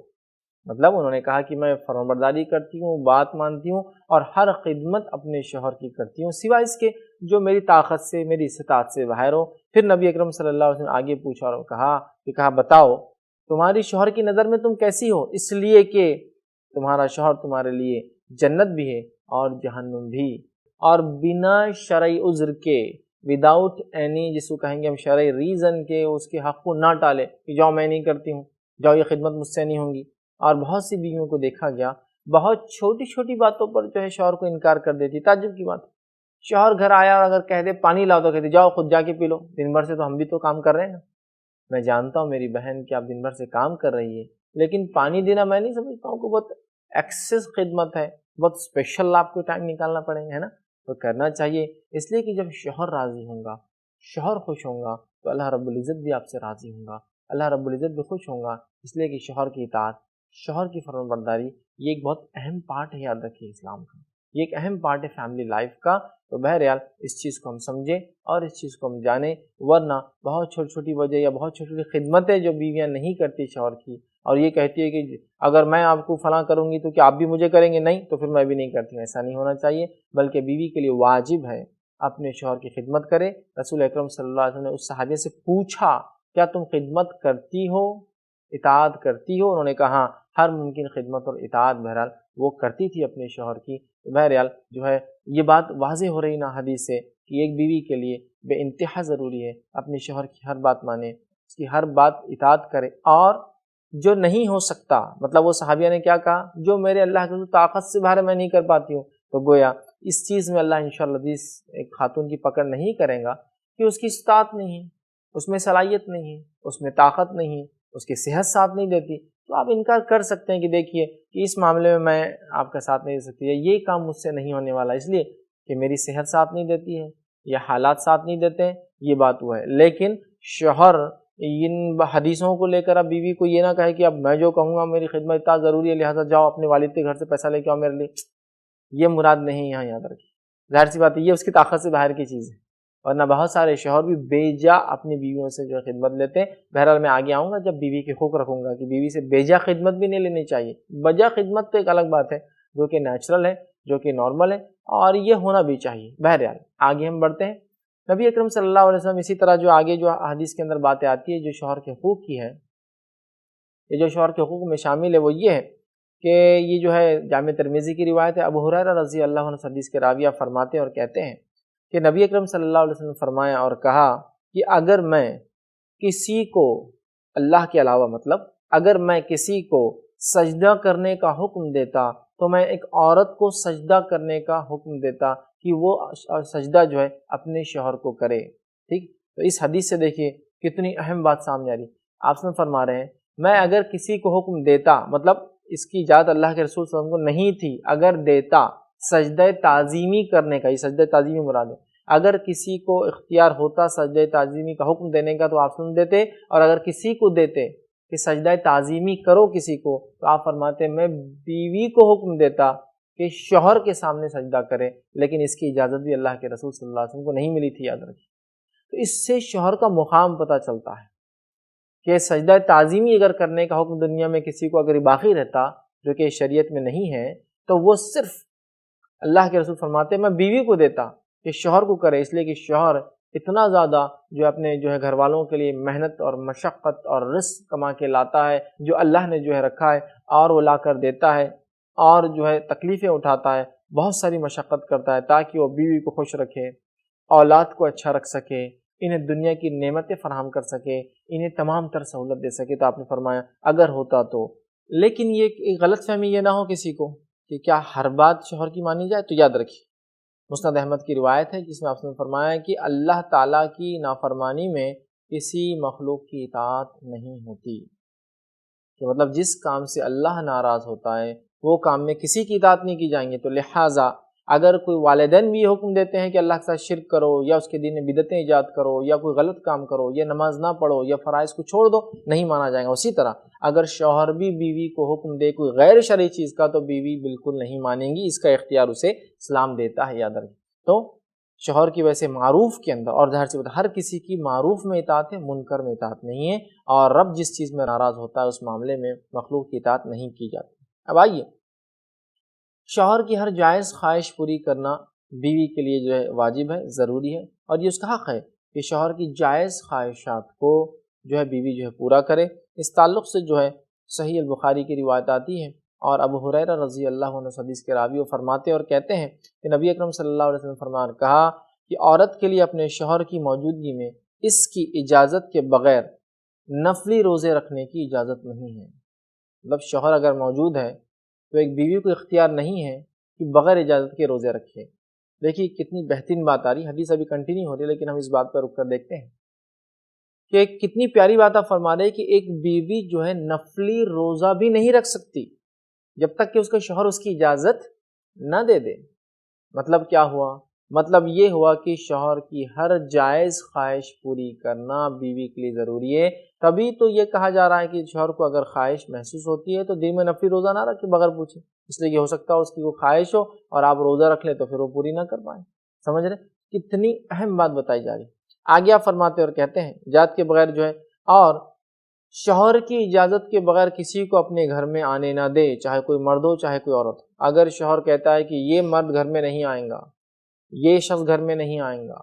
A: مطلب انہوں نے کہا کہ میں فرمانبرداری کرتی ہوں، بات مانتی ہوں، اور ہر خدمت اپنے شوہر کی کرتی ہوں سوائے اس کے جو میری طاقت سے، میری استطاعت سے باہر ہو۔ پھر نبی اکرم صلی اللہ علیہ وسلم آگے پوچھا اور کہا بتاؤ تمہاری شوہر کی نظر میں تم کیسی ہو؟ اس لیے کہ تمہارا شوہر تمہارے لیے جنت بھی ہے اور جہنم بھی، اور بنا شرعی عذر کے، وداؤٹ اینی جس کو کہیں گے ہم شرعی ریزن کے، اس کے حق کو نہ ٹالے کہ جاؤ میں نہیں کرتی ہوں، جاؤ یہ خدمت مجھ سے نہیں ہوں گی۔ اور بہت سی بیویوں کو دیکھا گیا بہت چھوٹی چھوٹی باتوں پر جو ہے شوہر کو انکار کر دیتی۔ تعجب کی بات، شوہر گھر آیا اور اگر کہہ دے پانی لاؤ تو کہتے جاؤ خود جا کے پی لو، دن بھر سے تو ہم بھی تو کام کر رہے ہیں نا۔ میں جانتا ہوں میری بہن کہ آپ دن بھر سے کام کر رہی ہے، لیکن پانی دینا میں نہیں سمجھتا ہوں کہ بہت ایکسیس خدمت ہے، بہت اسپیشل آپ کو ٹائم نکالنا پڑے گا، ہے نا؟ تو کرنا چاہیے، اس لیے کہ جب شوہر راضی ہوں گا، شوہر خوش ہوں گا، تو اللہ رب العزت بھی آپ سے راضی ہوں گا، اللہ رب العزت بھی خوش ہوں گا۔ اس لیے کہ شوہر کی اطاعت، شوہر کی فرمانبرداری یہ ایک بہت اہم پارٹ ہے، یاد رکھیے اسلام کا، یہ ایک اہم پارٹ ہے فیملی لائف کا۔ تو بہرحال اس چیز کو ہم سمجھیں اور اس چیز کو ہم جانیں، ورنہ بہت چھوٹی چھوٹی وجہ یا بہت چھوٹی چھوٹی خدمتیں جو بیویاں نہیں کرتی شوہر کی، اور یہ کہتی ہے کہ اگر میں آپ کو فلاں کروں گی تو کیا آپ بھی مجھے کریں گے؟ نہیں، تو پھر میں بھی نہیں کرتی ہوں۔ ایسا نہیں ہونا چاہیے، بلکہ بیوی کے لیے واجب ہے اپنے شوہر کی خدمت کرے۔ رسول اکرم صلی اللہ علیہ وسلم نے اس صحابیہ سے پوچھا کیا تم خدمت کرتی ہو، اطاعت کرتی ہو؟ انہوں نے کہا ہر ممکن خدمت اور اطاعت بہرحال وہ کرتی تھی اپنے شوہر کی۔ بہرحال جو ہے یہ بات واضح ہو رہی نا حدیث سے کہ ایک بیوی کے لیے بے انتہا ضروری ہے اپنے شوہر کی ہر بات مانے، اس کی ہر بات اطاعت کرے، اور جو نہیں ہو سکتا، مطلب وہ صحابیہ نے کیا کہا، جو میرے اللہ کی طاقت سے باہر میں نہیں کر پاتی ہوں، تو گویا اس چیز میں اللہ انشاءاللہ ایک خاتون کی پکڑ نہیں کرے گا کہ اس کی استطاعت نہیں ہے، اس میں صلاحیت نہیں ہے، اس میں طاقت نہیں ہے، اس کی صحت ساتھ نہیں دیتی، تو آپ انکار کر سکتے ہیں کہ دیکھیے کہ اس معاملے میں آپ کا ساتھ نہیں دے سکتی ہے، یہ کام مجھ سے نہیں ہونے والا اس لیے کہ میری صحت ساتھ نہیں دیتی ہے یا حالات ساتھ نہیں دیتے ہیں، یہ بات وہ ہے۔ لیکن شوہر ان حدیثوں کو لے کر اب بیوی کو یہ نہ کہے کہ اب میں جو کہوں گا میری خدمت اتنا ضروری ہے لہٰذا جاؤ اپنے والد کے گھر سے پیسہ لے کے آؤ میرے لیے، یہ مراد نہیں یہاں یاد رکھیے۔ ظاہر سی بات ہے یہ اس کی طاقت سے باہر کی چیز ہے، ورنہ بہت سارے شوہر بھی بیجا اپنی بیویوں سے جو خدمت لیتے ہیں۔ بہرحال میں آگے آؤں گا جب بیوی کے حقوق رکھوں گا کہ بیوی سے بیجا خدمت بھی نہیں لینی چاہیے، بجا خدمت تو ایک الگ بات ہے جو کہ نیچرل ہے، جو کہ نارمل ہے، اور یہ ہونا بھی چاہیے۔ بہرحال آگے ہم بڑھتے ہیں۔ نبی اکرم صلی اللہ علیہ وسلم اسی طرح جو آگے جو حدیث کے اندر باتیں آتی ہے جو شوہر کے حقوق کی ہے، یہ جو شوہر کے حقوق میں شامل ہے وہ یہ ہے کہ یہ جو ہے جامع ترمذی کی روایت ہے، ابو ہریرہ رضی اللہ عنہ حدیث کے راویہ فرماتے ہیں اور کہتے ہیں کہ نبی اکرم صلی اللہ علیہ وسلم فرمایا اور کہا کہ اگر میں کسی کو اللہ کے علاوہ، مطلب اگر میں کسی کو سجدہ کرنے کا حکم دیتا تو میں ایک عورت کو سجدہ کرنے کا حکم دیتا کہ وہ سجدہ جو ہے اپنے شوہر کو کرے۔ ٹھیک، تو اس حدیث سے دیکھیے کتنی اہم بات سامنے آ رہی۔ آپ سے فرما رہے ہیں میں اگر کسی کو حکم دیتا، مطلب اس کی اجازت اللہ کے رسول صلی اللہ علیہ وسلم کو نہیں تھی، اگر دیتا سجدہ تعظیمی کرنے کا، یہ سجدہ تعظیمی مراد ہے، اگر کسی کو اختیار ہوتا سجدہ تعظیمی کا حکم دینے کا تو آپ سن دیتے، اور اگر کسی کو دیتے کہ سجدہ تعظیمی کرو کسی کو تو آپ فرماتے میں بیوی کو حکم دیتا کہ شوہر کے سامنے سجدہ کرے، لیکن اس کی اجازت بھی اللہ کے رسول صلی اللہ علیہ وسلم کو نہیں ملی تھی، یاد رکھیے۔ تو اس سے شوہر کا مقام پتہ چلتا ہے کہ سجدہ تعظیمی اگر کرنے کا حکم دنیا میں کسی کو اگر باقی رہتا جو کہ شریعت میں نہیں ہے تو وہ صرف اللہ کے رسول فرماتے میں بیوی کو دیتا کہ شوہر کو کرے، اس لیے کہ شوہر اتنا زیادہ جو اپنے جو ہے گھر والوں کے لیے محنت اور مشقت اور رزق کما کے لاتا ہے جو اللہ نے جو ہے رکھا ہے، اور وہ لا کر دیتا ہے، اور جو ہے تکلیفیں اٹھاتا ہے، بہت ساری مشقت کرتا ہے تاکہ وہ بیوی کو خوش رکھے، اولاد کو اچھا رکھ سکے، انہیں دنیا کی نعمتیں فراہم کر سکے، انہیں تمام تر سہولت دے سکے۔ تو آپ نے فرمایا اگر ہوتا تو، لیکن یہ غلط فہمی یہ نہ ہو کسی کو کہ کیا ہر بات شوہر کی مانی جائے۔ تو یاد رکھیے مسند احمد کی روایت ہے جس میں آپ نے فرمایا کہ اللہ تعالیٰ کی نافرمانی میں کسی مخلوق کی اطاعت نہیں ہوتی، کہ مطلب جس کام سے اللہ ناراض ہوتا ہے وہ کام میں کسی کی اطاعت نہیں کی جائیں گے۔ تو لہٰذا اگر کوئی والدین بھی یہ حکم دیتے ہیں کہ اللہ کے ساتھ شرک کرو یا اس کے دین میں بدعتیں ایجاد کرو یا کوئی غلط کام کرو یا نماز نہ پڑھو یا فرائض کو چھوڑ دو، نہیں مانا جائے گا۔ اسی طرح اگر شوہر بھی بیوی کو حکم دے کوئی غیر شرعی چیز کا تو بیوی بالکل نہیں مانیں گی، اس کا اختیار اسے اسلام دیتا ہے، یاد رکھیں۔ تو شوہر کی ویسے معروف کے اندر، اور ظاہر سی بات ہر کسی کی معروف میں اطاعت ہے، منکر میں اطاعت نہیں ہے، اور رب جس چیز میں ناراض ہوتا ہے اس معاملے میں مخلوق کی اطاعت نہیں کی جاتی۔ اب آئیے، شوہر کی ہر جائز خواہش پوری کرنا بیوی کے لیے جو ہے واجب ہے، ضروری ہے، اور یہ اس کا حق ہے کہ شوہر کی جائز خواہشات کو جو ہے بیوی جو ہے پورا کرے۔ اس تعلق سے جو ہے صحیح البخاری کی روایت آتی ہے، اور ابو ہریرہ رضی اللہ عنہ حدیث کے راوی وہ فرماتے اور کہتے ہیں کہ نبی اکرم صلی اللہ علیہ وسلم کہا کہ عورت کے لیے اپنے شوہر کی موجودگی میں اس کی اجازت کے بغیر نفلی روزے رکھنے کی اجازت نہیں ہے۔ مطلب شوہر اگر موجود ہے تو ایک بیوی کو اختیار نہیں ہے کہ بغیر اجازت کے روزے رکھے۔ دیکھیے کتنی بہترین بات آ رہی، حدیث ابھی کنٹینیو ہو رہی ہے لیکن ہم اس بات پر رک کر دیکھتے ہیں کہ کتنی پیاری بات آپ فرما رہے کہ ایک بیوی جو ہے نفلی روزہ بھی نہیں رکھ سکتی جب تک کہ اس کا شوہر اس کی اجازت نہ دے دے۔ مطلب کیا ہوا؟ مطلب یہ ہوا کہ شوہر کی ہر جائز خواہش پوری کرنا بیوی کے لیے ضروری ہے۔ تبھی تو یہ کہا جا رہا ہے کہ شوہر کو اگر خواہش محسوس ہوتی ہے تو دن میں نفلی روزہ نہ رکھے بغیر پوچھے، اس لیے یہ ہو سکتا ہے اس کی وہ خواہش ہو اور آپ روزہ رکھ لیں تو پھر وہ پوری نہ کر پائیں۔ سمجھ رہے؟ کتنی اہم بات بتائی جا رہی۔ آگے آپ فرماتے اور کہتے ہیں اجازت کے بغیر جو ہے، اور شوہر کی اجازت کے بغیر کسی کو اپنے گھر میں آنے نہ دے، چاہے کوئی مرد ہو چاہے کوئی عورت۔ اگر شوہر کہتا ہے کہ یہ مرد گھر میں نہیں آئیں گا، یہ شخص گھر میں نہیں آئیں گا،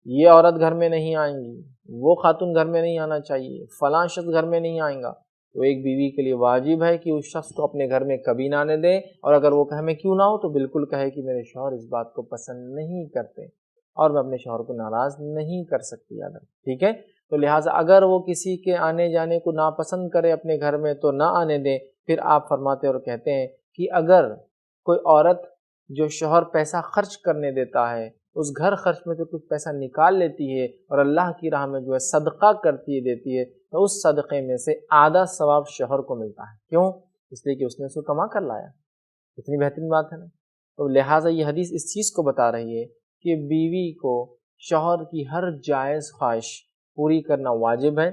A: یہ عورت گھر میں نہیں آئیں گی، وہ خاتون گھر میں نہیں آنا چاہیے، فلاں شخص گھر میں نہیں آئیں گا، تو ایک بیوی کے لیے واجب ہے کہ اس شخص کو اپنے گھر میں کبھی نہ آنے دے، اور اگر وہ کہے میں کیوں نہ ہوں تو بالکل کہے کہ میرے شوہر اس بات کو پسند نہیں کرتے اور میں اپنے شوہر کو ناراض نہیں کر سکتی، یاد رکھ، ٹھیک ہے؟ تو لہٰذا اگر وہ کسی کے آنے جانے کو ناپسند کرے اپنے گھر میں تو نہ آنے دے۔ پھر آپ فرماتے اور کہتے ہیں کہ اگر کوئی عورت جو شوہر پیسہ خرچ کرنے دیتا ہے اس گھر خرچ میں تو کچھ پیسہ نکال لیتی ہے اور اللہ کی راہ میں جو ہے صدقہ کرتی ہے، دیتی ہے، تو اس صدقے میں سے آدھا ثواب شوہر کو ملتا ہے۔ کیوں؟ اس لیے کہ اس نے اس کو کما کر لایا۔ اتنی بہترین بات ہے نا۔ تو لہٰذا یہ حدیث اس چیز کو بتا رہی ہے کہ بیوی کو شوہر کی ہر جائز خواہش پوری کرنا واجب ہے۔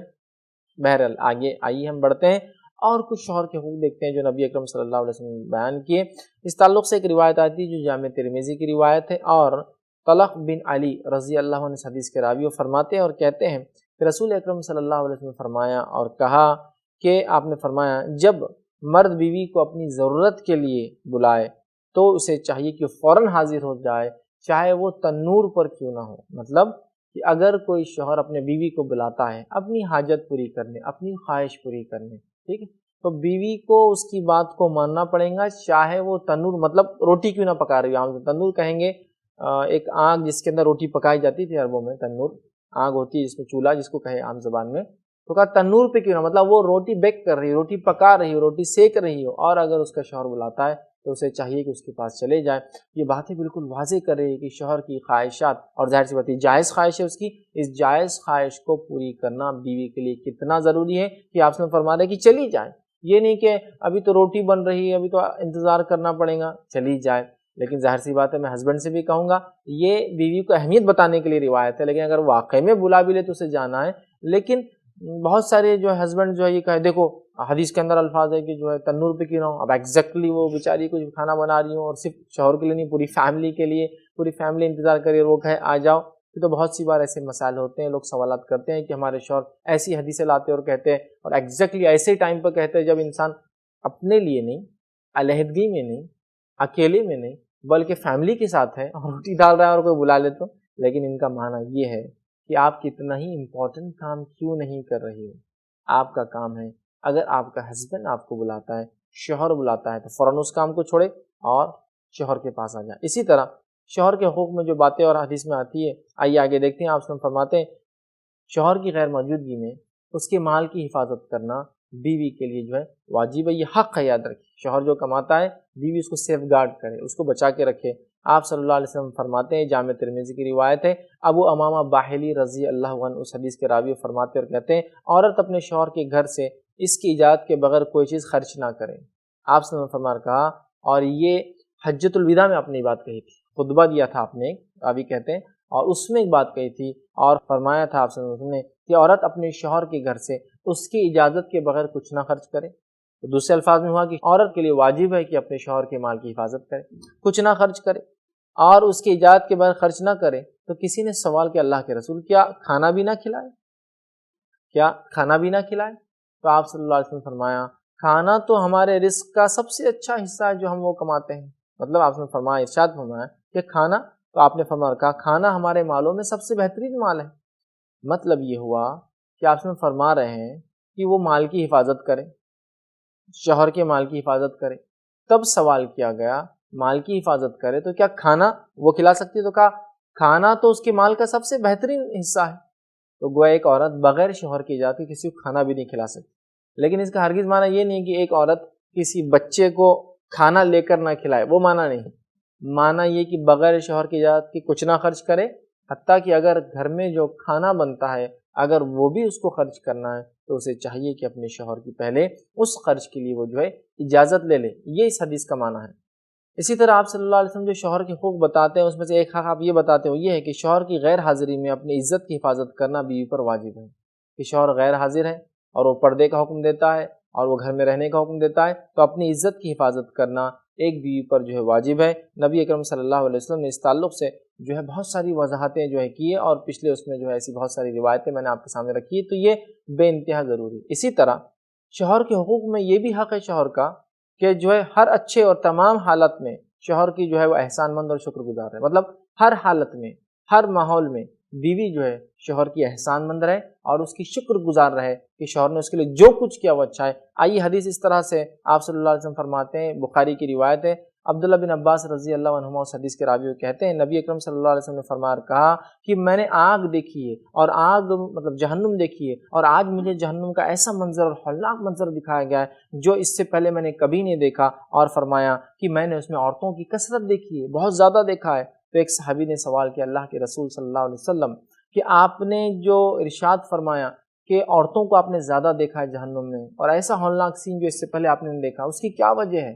A: بہرحال آگے آئیے ہم بڑھتے ہیں اور کچھ شوہر کے حقوق دیکھتے ہیں جو نبی اکرم صلی اللہ علیہ وسلم نے بیان کیے۔ اس تعلق سے ایک روایت آتی ہے جو جامع ترمذی کی روایت ہے، اور طلق بن علی رضی اللہ عنہ اس حدیث کے راوی فرماتے ہیں اور کہتے ہیں کہ رسول اکرم صلی اللہ علیہ وسلم نے فرمایا اور کہا کہ آپ نے فرمایا جب مرد بیوی کو اپنی ضرورت کے لیے بلائے تو اسے چاہیے کہ فوراً حاضر ہو جائے، چاہے وہ تنور پر کیوں نہ ہو۔ مطلب کہ اگر کوئی شوہر اپنے بیوی کو بلاتا ہے اپنی حاجت پوری کرنے، اپنی خواہش پوری کرنے، ٹھیک ہے، تو بیوی کو اس کی بات کو ماننا پڑے گا، چاہے وہ تنور، مطلب روٹی کیوں نہ پکا رہی ہو۔ عام تنور کہیں گے ایک آگ جس کے اندر روٹی پکائی جاتی تھی عربوں میں، تنور آگ ہوتی ہے جس میں چولہا جس کو کہے عام زبان میں، تو کہا تنور پہ کیوں نہ، مطلب وہ روٹی بیک کر رہی ہو، روٹی پکا رہی ہو، روٹی سیک رہی ہو، اور اگر اس کا شوہر بلاتا ہے تو اسے چاہیے کہ اس کے پاس چلے جائے۔ یہ باتیں بالکل واضح کر رہی ہے کہ شوہر کی خواہشات، اور ظاہر سی بات ہے جائز خواہش ہے اس کی، اس جائز خواہش کو پوری کرنا بیوی کے لیے کتنا ضروری ہے کہ آپ نے فرما رہے کہ چلی جائے۔ یہ نہیں کہ ابھی تو روٹی بن رہی ہے ابھی تو انتظار کرنا پڑے گا، چلی جائے۔ لیکن ظاہر سی بات ہے میں ہسبینڈ سے بھی کہوں گا، یہ بیوی کو اہمیت بتانے کے لیے روایت ہے، لیکن اگر واقعی میں بلا بھی لے تو اسے جانا ہے۔ لیکن بہت سارے جو ہے ہسبینڈ جو ہے یہ کہے دیکھو حدیث کے اندر الفاظ ہے کہ جو ہے تنور پہ کیوں نہ ہو، اب ایگزیکٹلی وہ بیچاری کچھ کھانا بنا رہی ہوں اور صرف شوہر کے لیے نہیں پوری فیملی کے لیے، پوری فیملی انتظار کر رہی ہے اور وہ کہے آ جاؤ۔ تو بہت سی بار ایسے مسائل ہوتے ہیں، لوگ سوالات کرتے ہیں کہ ہمارے شوہر ایسی حدیثیں لاتے اور کہتے ہیں، اور ایگزیکٹلی ایسے ٹائم پہ کہتے ہیں جب انسان اپنے لیے نہیں، علیحدگی میں نہیں، اکیلے میں نہیں، بلکہ فیملی کے ساتھ ہے اور روٹی ڈال رہا ہے اور کوئی بلا لے تو۔ لیکن ان کا معنی یہ ہے کہ آپ کتنا ہی امپورٹنٹ کام کیوں نہیں کر رہی ہو، آپ کا کام ہے، اگر آپ کا ہسبینڈ آپ کو بلاتا ہے، شوہر بلاتا ہے، تو فوراً اس کام کو چھوڑے اور شوہر کے پاس آ جائے۔ اسی طرح شوہر کے حقوق میں جو باتیں اور حدیث میں آتی ہے، آئیے آگے دیکھتے ہیں۔ آپ سے فرماتے ہیں شوہر کی غیر موجودگی میں اس کے مال کی حفاظت کرنا بیوی کے لیے جو ہے واجب ہے، یہ حق ہے، یاد رکھیں۔ شوہر جو کماتا ہے بیوی اس کو سیف گارڈ کرے، اس کو بچا کے رکھے۔ آپ صلی اللہ علیہ وسلم فرماتے ہیں، جامع ترمذی کی روایت ہے، ابو امامہ باہلی رضی اللہ عنہ اس حدیث کے راوی فرماتے اور کہتے ہیں عورت اپنے شوہر کے گھر سے اس کی اجازت کے بغیر کوئی چیز خرچ نہ کرے۔ آپ صلی اللہ علیہ وسلم نے کہا، اور یہ حجۃ الوداع میں اپنی بات کہی تھی، خطبہ دیا تھا آپ نے، ابھی کہتے ہیں، اور اس میں ایک بات کہی تھی اور فرمایا تھا آپ نے کہ عورت اپنے شوہر کے گھر سے اس کی اجازت کے بغیر کچھ نہ خرچ کرے۔ تو دوسرے الفاظ میں ہوا کہ عورت کے لیے واجب ہے کہ اپنے شوہر کے مال کی حفاظت کرے، کچھ نہ خرچ کرے اور اس کی اجازت کے بغیر خرچ نہ کرے۔ تو کسی نے سوال کیا اللہ کے رسول کیا کھانا بھی نہ کھلائے؟ کیا کھانا بھی نہ کھلائے؟ تو آپ صلی اللہ علیہ وسلم نے فرمایا کھانا تو ہمارے رزق کا سب سے اچھا حصہ ہے جو ہم وہ کماتے ہیں۔ مطلب آپ نے فرمایا، ارشاد فرمایا کہ کھانا، تو آپ نے فرمایا کہا کھانا ہمارے مالوں میں سب سے بہترین مال ہے۔ مطلب یہ ہوا کہ آپ نے فرما رہے ہیں کہ وہ مال کی حفاظت کرے، شوہر کے مال کی حفاظت کرے۔ تب سوال کیا گیا مال کی حفاظت کرے تو کیا کھانا وہ کھلا سکتی؟ تو کہا کھانا تو اس کے مال کا سب سے بہترین حصہ ہے۔ تو گویا ایک عورت بغیر شوہر کی اجازت کے کسی کو کھانا بھی نہیں کھلا سکتی۔ لیکن اس کا ہرگز معنی یہ نہیں کہ ایک عورت کسی بچے کو کھانا لے کر نہ کھلائے، وہ معنی نہیں۔ معنی یہ کہ بغیر شوہر کی اجازت کے کچھ نہ خرچ کرے، حتیٰ کہ اگر گھر میں جو کھانا بنتا ہے اگر وہ بھی اس کو خرچ کرنا ہے تو اسے چاہیے کہ اپنے شوہر کی پہلے اس خرچ کے لیے وہ جو ہے اجازت لے لے۔ یہ اس حدیث کا معنی ہے۔ اسی طرح آپ صلی اللہ علیہ وسلم جو شوہر کے حقوق بتاتے ہیں اس میں سے ایک حق آپ یہ بتاتے ہو یہ ہے کہ شوہر کی غیر حاضری میں اپنی عزت کی حفاظت کرنا بیوی پر واجب ہے۔ کہ شوہر غیر حاضر ہے اور وہ پردے کا حکم دیتا ہے اور وہ گھر میں رہنے کا حکم دیتا ہے تو اپنی عزت کی حفاظت کرنا ایک بیوی پر جو ہے واجب ہے۔ نبی اکرم صلی اللہ علیہ وسلم نے اس تعلق سے جو ہے بہت ساری وضاحتیں جو ہے کی اور پچھلے اس میں جو ہے ایسی بہت ساری روایتیں میں نے آپ کے سامنے رکھی ہے، تو یہ بے انتہا ضروری۔ اسی طرح شوہر کے حقوق میں یہ بھی حق ہے شوہر کا کہ جو ہے ہر اچھے اور تمام حالت میں شوہر کی جو ہے وہ احسان مند اور شکر گزار رہے۔ مطلب ہر حالت میں، ہر ماحول میں بیوی جو ہے شوہر کی احسان مند رہے اور اس کی شکر گزار رہے کہ شوہر نے اس کے لیے جو کچھ کیا وہ اچھا ہے۔ آئیے حدیث اس طرح سے آپ صلی اللہ علیہ وسلم فرماتے ہیں، بخاری کی روایت ہے، عبداللہ بن عباس رضی اللہ عنہما اس حدیث کے راوی کہتے ہیں نبی اکرم صلی اللہ علیہ وسلم نے فرمایا کہا کہ میں نے آگ دیکھی ہے اور آگ مطلب جہنم دیکھی ہے اور آج مجھے جہنم کا ایسا منظر اور ہولناک منظر دکھایا گیا ہے جو اس سے پہلے میں نے کبھی نہیں دیکھا، اور فرمایا کہ میں نے اس میں عورتوں کی کثرت دیکھی ہے، بہت زیادہ دیکھا ہے۔ تو ایک صحابی نے سوال کیا اللہ کے رسول صلی اللہ علیہ وسلم کہ آپ نے جو ارشاد فرمایا کہ عورتوں کو آپ نے زیادہ دیکھا ہے جہنم میں اور ایسا ہولناک سین جو اس سے پہلے آپ نے نہیں دیکھا، اس کی کیا وجہ ہے؟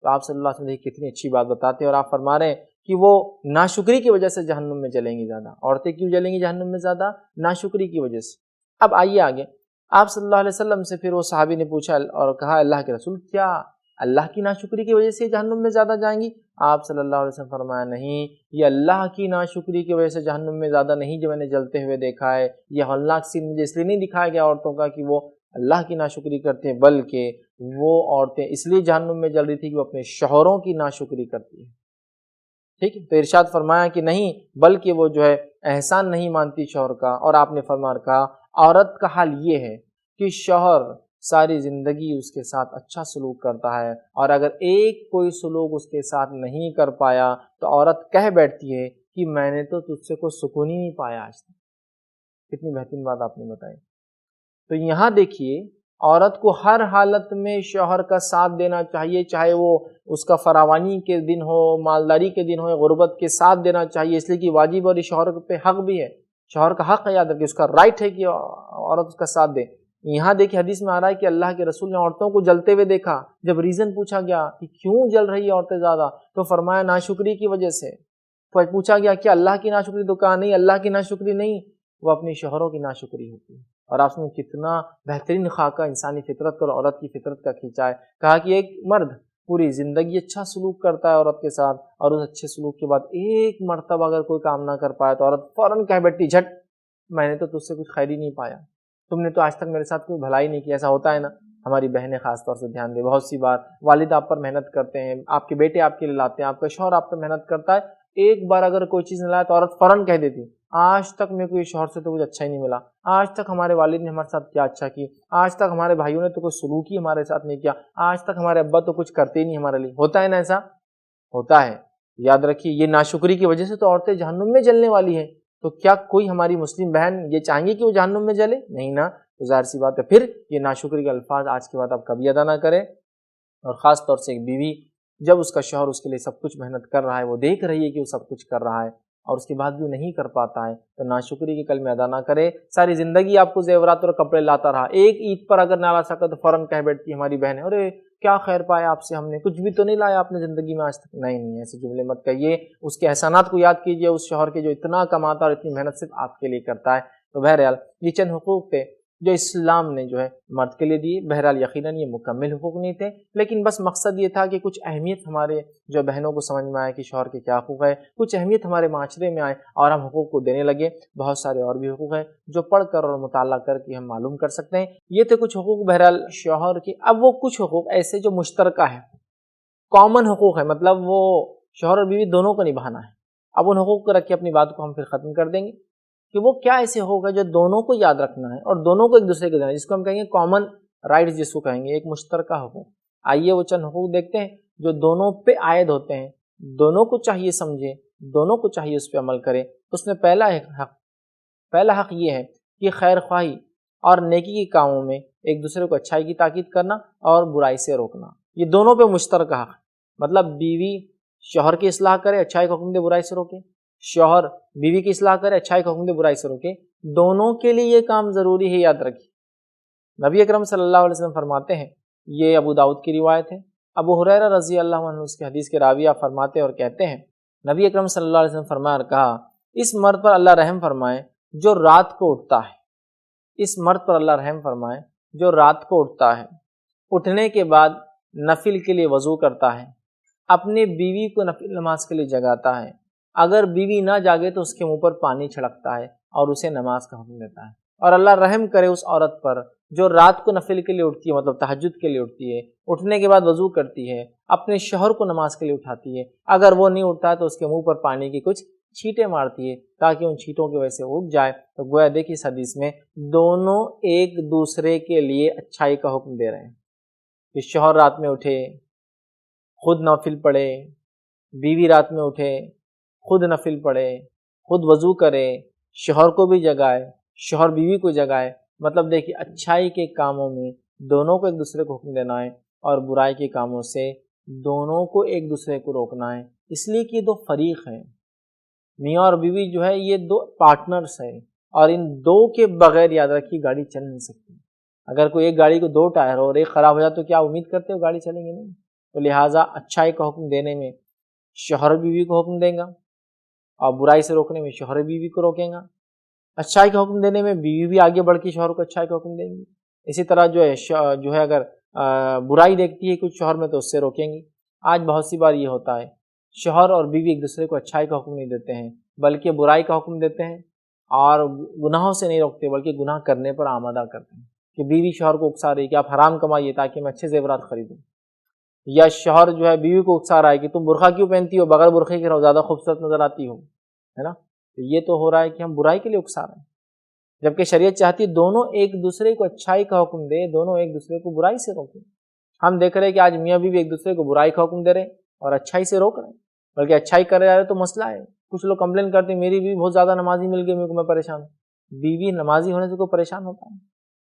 A: تو آپ صلی اللہ علیہ وسلم کتنی اچھی بات بتاتے ہیں اور آپ فرما رہے ہیں کہ وہ ناشکری کی وجہ سے جہنم میں جلیں گی زیادہ۔ عورتیں کیوں جلیں گی جہنم میں زیادہ؟ ناشکری کی وجہ سے۔ اب آئیے آگے، آپ صلی اللہ علیہ وسلم سے پھر وہ صحابی نے پوچھا اور کہا اللہ کے رسول کیا اللہ کی ناشکری کی وجہ سے جہنم میں زیادہ جائیں گی؟ آپ صلی اللہ علیہ وسلم فرمایا نہیں، یہ اللہ کی ناشکری کی وجہ سے جہنم میں زیادہ نہیں جو میں نے جلتے ہوئے دیکھا ہے۔ یہ ہولناک سین مجھے اس لیے نہیں دکھایا گیا عورتوں کا کہ وہ اللہ کی ناشکری کرتے ہیں، بلکہ وہ عورتیں اس لیے جہنم میں جل رہی تھی کہ وہ اپنے شوہروں کی ناشکری کرتی ہیں۔ ٹھیک ہے، تو ارشاد فرمایا کہ نہیں بلکہ وہ جو ہے احسان نہیں مانتی شوہر کا، اور آپ نے فرمایا کہا عورت کا حال یہ ہے کہ شوہر ساری زندگی اس کے ساتھ اچھا سلوک کرتا ہے اور اگر ایک کوئی سلوک اس کے ساتھ نہیں کر پایا تو عورت کہہ بیٹھتی ہے کہ میں نے تو تجھ سے کوئی سکون ہی نہیں پایا آج تک۔ کتنی بہترین بات آپ نے بتائی۔ تو یہاں دیکھیے عورت کو ہر حالت میں شوہر کا ساتھ دینا چاہیے، چاہے وہ اس کا فراوانی کے دن ہو، مالداری کے دن ہو، غربت کے ساتھ دینا چاہیے، اس لیے کہ واجب اور شوہر پہ حق بھی ہے، شوہر کا حق ہے، یاد رکھیے اس کا رائٹ ہے کہ عورت اس کا ساتھ دے۔ یہاں دیکھیے حدیث میں آ رہا ہے کہ اللہ کے رسول نے عورتوں کو جلتے ہوئے دیکھا۔ جب ریزن پوچھا گیا کہ کیوں جل رہی ہے عورتیں زیادہ تو فرمایا ناشکری کی وجہ سے۔ پوچھا گیا کہ اللہ کی ناشکری؟ تو کہا نہیں، اللہ کی ناشکری نہیں، وہ اپنی شوہروں کی ناشکری ہوتی ہے۔ اور آپ نے کتنا بہترین خاکہ انسانی فطرت اور عورت کی فطرت کا کھینچا ہے۔ کہا کہ ایک مرد پوری زندگی اچھا سلوک کرتا ہے عورت کے ساتھ اور اس اچھے سلوک کے بعد ایک مرتبہ اگر کوئی کام نہ کر پایا تو عورت فوراً کہہ بیٹھی جھٹ میں نے تو تجھ سے کچھ خیر ہی نہیں پایا، تم نے تو آج تک میرے ساتھ کوئی بھلائی نہیں کیا۔ ایسا ہوتا ہے نا، ہماری بہنیں خاص طور سے دھیان دیں، بہت سی بار والد آپ پر محنت کرتے ہیں، آپ کے بیٹے آپ کے لیے لاتے ہیں، آپ کا شوہر آپ پر محنت کرتا ہے، ایک بار اگر کوئی چیز نہ لائے تو عورت فوراً کہہ دیتی آج تک میرے کو یہ شوہر سے تو کچھ اچھا ہی نہیں ملا، آج تک ہمارے والد نے ہمارے ساتھ کیا اچھا کی، آج تک ہمارے بھائیوں نے تو کوئی سلوک ہی ہمارے ساتھ نہیں کیا، آج تک ہمارے ابا تو کچھ کرتے ہی نہیں ہمارے لیے۔ ہوتا ہے نا، ایسا ہوتا ہے۔ یاد رکھیے یہ ناشکری کی وجہ سے تو عورتیں جہنم میں جلنے والی ہیں۔ تو کیا کوئی ہماری مسلم بہن یہ چاہیں گی کہ وہ جہنم میں جلے؟ نہیں نا، تو ظاہر سی بات ہے پھر یہ ناشکری کے الفاظ آج کے بعد آپ کبھی ادا نہ کریں۔ اور خاص طور سے ایک بیوی جب اس کا شوہر اس کے لیے سب کچھ محنت کر رہا ہے، وہ دیکھ رہی ہے کہ وہ سب کچھ کر رہا ہے اور اس کے بعد بھی وہ نہیں کر پاتا ہے تو ناشکری کے کلمے ادا نہ کرے۔ ساری زندگی آپ کو زیورات اور کپڑے لاتا رہا، ایک عید پر اگر نہ لا سکا تو فوراً کہہ بیٹھتی ہماری بہن ہے ارے کیا خیر پایا آپ سے ہم نے، کچھ بھی تو نہیں لایا آپ نے زندگی میں آج تک. نہیں ایسے جملے مت کہیے. اس کے احسانات کو یاد کیجیے، اس شوہر کے جو اتنا کماتا اور اتنی محنت صرف آپ کے لیے کرتا ہے. تو بہرحال یہ چند حقوق تھے جو اسلام نے جو ہے مرد کے لیے دیے. بہرحال یقیناً یہ مکمل حقوق نہیں تھے، لیکن بس مقصد یہ تھا کہ کچھ اہمیت ہمارے جو بہنوں کو سمجھ میں آئے کہ شوہر کے کیا حقوق ہے، کچھ اہمیت ہمارے معاشرے میں آئے اور ہم حقوق کو دینے لگے. بہت سارے اور بھی حقوق ہیں جو پڑھ کر اور مطالعہ کر کے ہم معلوم کر سکتے ہیں. یہ تھے کچھ حقوق بہرحال شوہر کی. اب وہ کچھ حقوق ایسے جو مشترکہ ہیں، کامن حقوق ہے، مطلب وہ شوہر اور بیوی دونوں کو نبھانا ہے. اب ان حقوق کو رکھ کے اپنی بات کو ہم پھر ختم کر دیں گے کہ وہ کیا ایسے حقوق ہے جو دونوں کو یاد رکھنا ہے اور دونوں کو ایک دوسرے کو دینا ہے، جس کو ہم کہیں گے کامن رائٹس، جس کو کہیں گے ایک مشترکہ حقوق. آئیے وہ چند حقوق دیکھتے ہیں جو دونوں پہ عائد ہوتے ہیں، دونوں کو چاہیے سمجھے، دونوں کو چاہیے اس پہ عمل کرے. اس میں پہلا حق یہ ہے کہ خیر خواہی اور نیکی کے کاموں میں ایک دوسرے کو اچھائی کی تاکید کرنا اور برائی سے روکنا. یہ دونوں پہ مشترکہ حق، مطلب بیوی شوہر کی اصلاح کرے، اچھائی کا حکم دے، برائی سے روکے. شوہر بیوی کی اصلاح کرے، اچھائی کا حکم دے، برائی سے روکے. دونوں کے لیے یہ کام ضروری ہے، یاد رکھیے. نبی اکرم صلی اللہ علیہ وسلم فرماتے ہیں، یہ ابو داؤد کی روایت ہے، ابو ہریرہ رضی اللہ عنہ اس کے حدیث کے راوی آپ فرماتے اور کہتے ہیں، نبی اکرم صلی اللہ علیہ وسلم فرمایا اور کہا، اس مرد پر اللہ رحم فرمائے جو رات کو اٹھتا ہے. اس مرد پر اللہ رحم فرمائے جو رات کو اٹھتا ہے، اٹھنے کے بعد نفل کے لیے وضو کرتا ہے، اپنی بیوی کو نفل نماز کے لیے جگاتا ہے، اگر بیوی نہ جاگے تو اس کے منہ پر پانی چھڑکتا ہے اور اسے نماز کا حکم دیتا ہے. اور اللہ رحم کرے اس عورت پر جو رات کو نفل کے لیے اٹھتی ہے، مطلب تہجد کے لیے اٹھتی ہے، اٹھنے کے بعد وضو کرتی ہے، اپنے شوہر کو نماز کے لیے اٹھاتی ہے، اگر وہ نہیں اٹھتا ہے تو اس کے منہ پر پانی کی کچھ چھینٹیں مارتی ہے تاکہ ان چھینٹوں کی وجہ سے اٹھ جائے. تو گویا دیکھیے اس حدیث میں دونوں ایک دوسرے کے لیے اچھائی کا حکم دے رہے ہیں کہ شوہر رات میں اٹھے خود نفل پڑھے، بیوی رات میں اٹھے خود نفل پڑھے، خود وضو کرے، شوہر کو بھی جگائے، شوہر بیوی کو جگائے. مطلب دیکھیے اچھائی کے کاموں میں دونوں کو ایک دوسرے کو حکم دینا ہے اور برائی کے کاموں سے دونوں کو ایک دوسرے کو روکنا ہے. اس لیے کہ یہ دو فریق ہیں، میاں اور بیوی جو ہے یہ دو پارٹنرز ہیں، اور ان دو کے بغیر یاد رکھیے گاڑی چل نہیں سکتی. اگر کوئی ایک گاڑی کو دو ٹائر ہو اور ایک خراب ہو جائے تو کیا امید کرتے ہو گاڑی چلیں گے؟ نہیں. تو لہٰذا اچھائی کا حکم دینے میں شوہر بیوی کو حکم دیں گا اور برائی سے روکنے میں شوہر بیوی کو روکیں گا. اچھائی کا حکم دینے میں بیوی بھی آگے بڑھ کے شوہر کو اچھائی کا حکم دیں گی. اسی طرح جو ہے اگر برائی دیکھتی ہے کچھ شوہر میں تو اس سے روکیں گی. آج بہت سی بار یہ ہوتا ہے شوہر اور بیوی ایک دوسرے کو اچھائی کا حکم نہیں دیتے ہیں بلکہ برائی کا حکم دیتے ہیں، اور گناہوں سے نہیں روکتے بلکہ گناہ کرنے پر آمادہ کرتے ہیں کہ بیوی شوہر کو اکسا رہی کہ آپ حرام کمائیے تاکہ میں اچھے زیورات خریدوں، یا شوہر جو ہے بیوی کو اکسا رہا ہے کہ تم برقع کیوں پہنتی ہو، بغیر برقعے کے رہو زیادہ خوبصورت نظر آتی ہو، ہے نا. تو یہ تو ہو رہا ہے کہ ہم برائی کے لیے اکسا رہے ہیں، جبکہ شریعت چاہتی ہے دونوں ایک دوسرے کو اچھائی کا حکم دے، دونوں ایک دوسرے کو برائی سے روکیں. ہم دیکھ رہے ہیں کہ آج میاں بیوی ایک دوسرے کو برائی کا حکم دے رہے ہیں اور اچھائی سے روک رہے ہیں، بلکہ اچھائی کر رہے تو مسئلہ ہے. کچھ لوگ کمپلین کرتے ہیں میری بیوی بہت زیادہ نمازی مل گئی، میں پریشان ہوں. بیوی نمازی ہونے سے کوئی پریشان ہوتا ہے؟